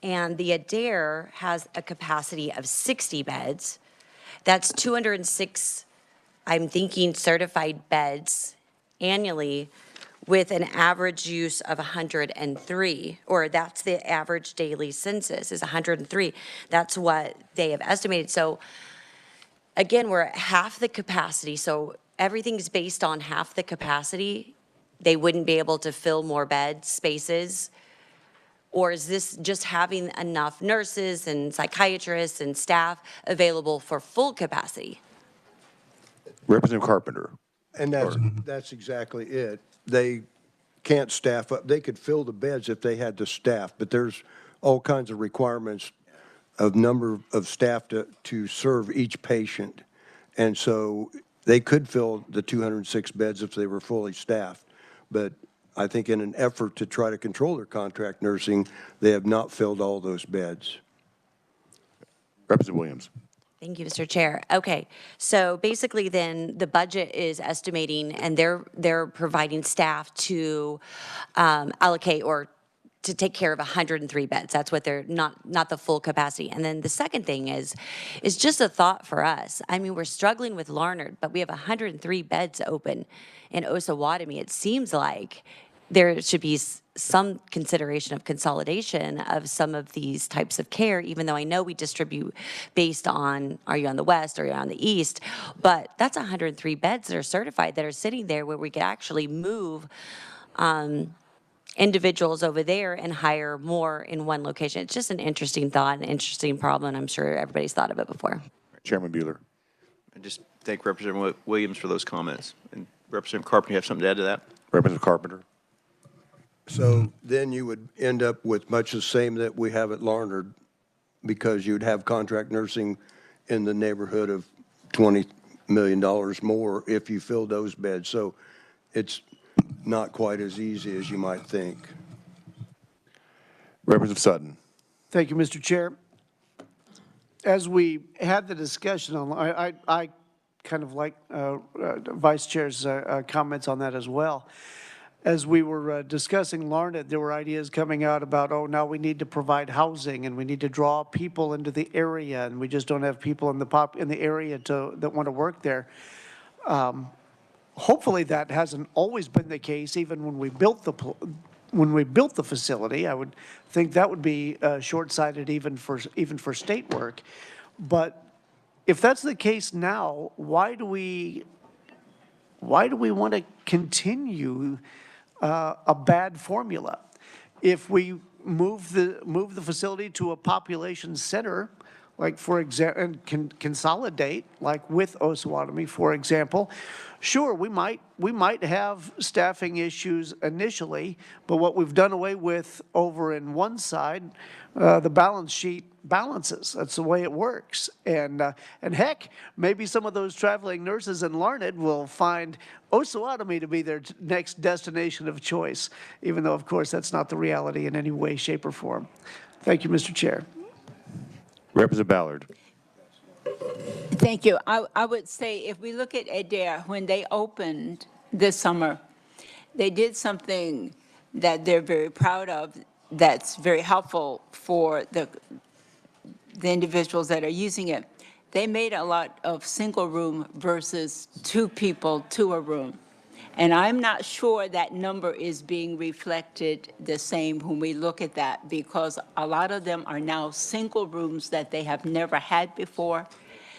S3: and the Adair has a capacity of 60 beds. That's 206, I'm thinking, certified beds annually with an average use of 103, or that's the average daily census is 103. That's what they have estimated. So again, we're at half the capacity. So everything's based on half the capacity. They wouldn't be able to fill more bed spaces. Or is this just having enough nurses and psychiatrists and staff available for full capacity?
S1: Representative Carpenter.
S8: And that's exactly it. They can't staff up. They could fill the beds if they had the staff, but there's all kinds of requirements of number of staff to serve each patient. And so they could fill the 206 beds if they were fully staffed. But I think in an effort to try to control their contract nursing, they have not filled all those beds.
S1: Representative Williams.
S3: Thank you, Mr. Chair. Okay, so basically then the budget is estimating, and they're providing staff to allocate or to take care of 103 beds. That's what they're not the full capacity. And then the second thing is just a thought for us. I mean, we're struggling with Larned, but we have 103 beds open in Osawatomie. It seems like there should be some consideration of consolidation of some of these types of care, even though I know we distribute based on, are you on the west or are you on the east? But that's 103 beds that are certified that are sitting there where we could actually move individuals over there and hire more in one location. It's just an interesting thought, an interesting problem, and I'm sure everybody's thought of it before.
S1: Chairman Bueller.
S7: I just thank Representative Williams for those comments. And Representative Carpenter, you have something to add to that?
S1: Representative Carpenter.
S8: So then you would end up with much the same that we have at Larned, because you'd have contract nursing in the neighborhood of $20 million more if you filled those beds. So it's not quite as easy as you might think.
S1: Representative Sutton.
S16: Thank you, Mr. Chair. As we had the discussion on, I kind of like Vice Chair's comments on that as well. As we were discussing Larned, there were ideas coming out about, oh, now we need to provide housing and we need to draw people into the area, and we just don't have people in the area that want to work there. Hopefully that hasn't always been the case. Even when we built the facility, I would think that would be short-sighted even for state work. But if that's the case now, why do we want to continue a bad formula? If we move the facility to a population center, like for example, and can consolidate, like with Osawatomie, for example, sure, we might have staffing issues initially, but what we've done away with over in one side, the balance sheet balances. That's the way it works. And heck, maybe some of those traveling nurses in Larned will find Osawatomie to be their next destination of choice, even though, of course, that's not the reality in any way, shape, or form. Thank you, Mr. Chair.
S1: Representative Ballard.
S9: Thank you. I would say if we look at Adair, when they opened this summer, they did something that they're very proud of that's very helpful for the individuals that are using it. They made a lot of single room versus 2 people to a room. And I'm not sure that number is being reflected the same when we look at that, because a lot of them are now single rooms that they have never had before.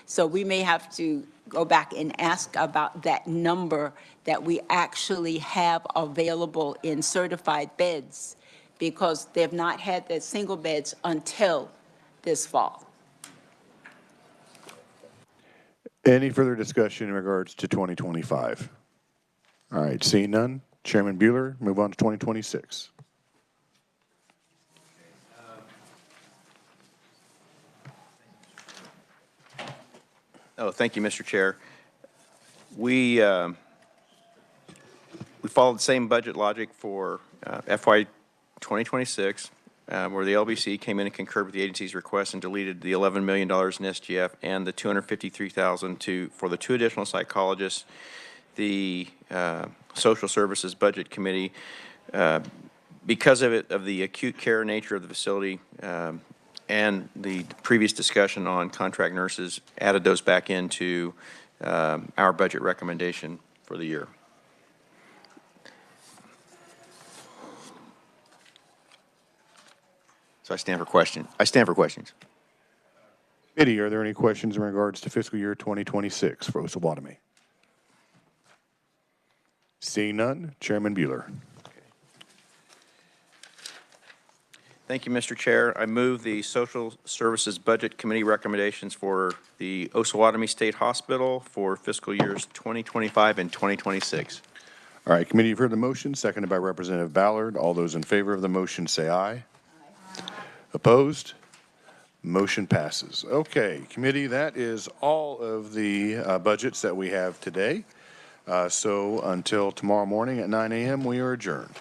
S9: So we may have to go back and ask about that number that we actually have available in certified beds, because they've not had the single beds until this fall.
S1: Any further discussion in regards to 2025? All right, seeing none, Chairman Bueller, move on to 2026.
S7: Oh, thank you, Mr. Chair. We followed the same budget logic for FY 2026, where the LBC came in and concurred with the agency's request and deleted the $11 million in SGF and the $253,000 for the 2 additional psychologists. The Social Services Budget Committee, because of the acute care nature of the facility and the previous discussion on contract nurses, added those back into our budget recommendation for the year. So I stand for questions.
S1: Committee, are there any questions in regards to fiscal year 2026 for Osawatomie? Seeing none, Chairman Bueller.
S7: Thank you, Mr. Chair. I move the Social Services Budget Committee recommendations for the Osawatomie State Hospital for fiscal years 2025 and 2026.
S1: All right, committee, you've heard the motion, seconded by Representative Ballard. All those in favor of the motion say aye. Opposed? Motion passes. Okay, committee, that is all of the budgets that we have today. So until tomorrow morning at 9 a.m., we are adjourned.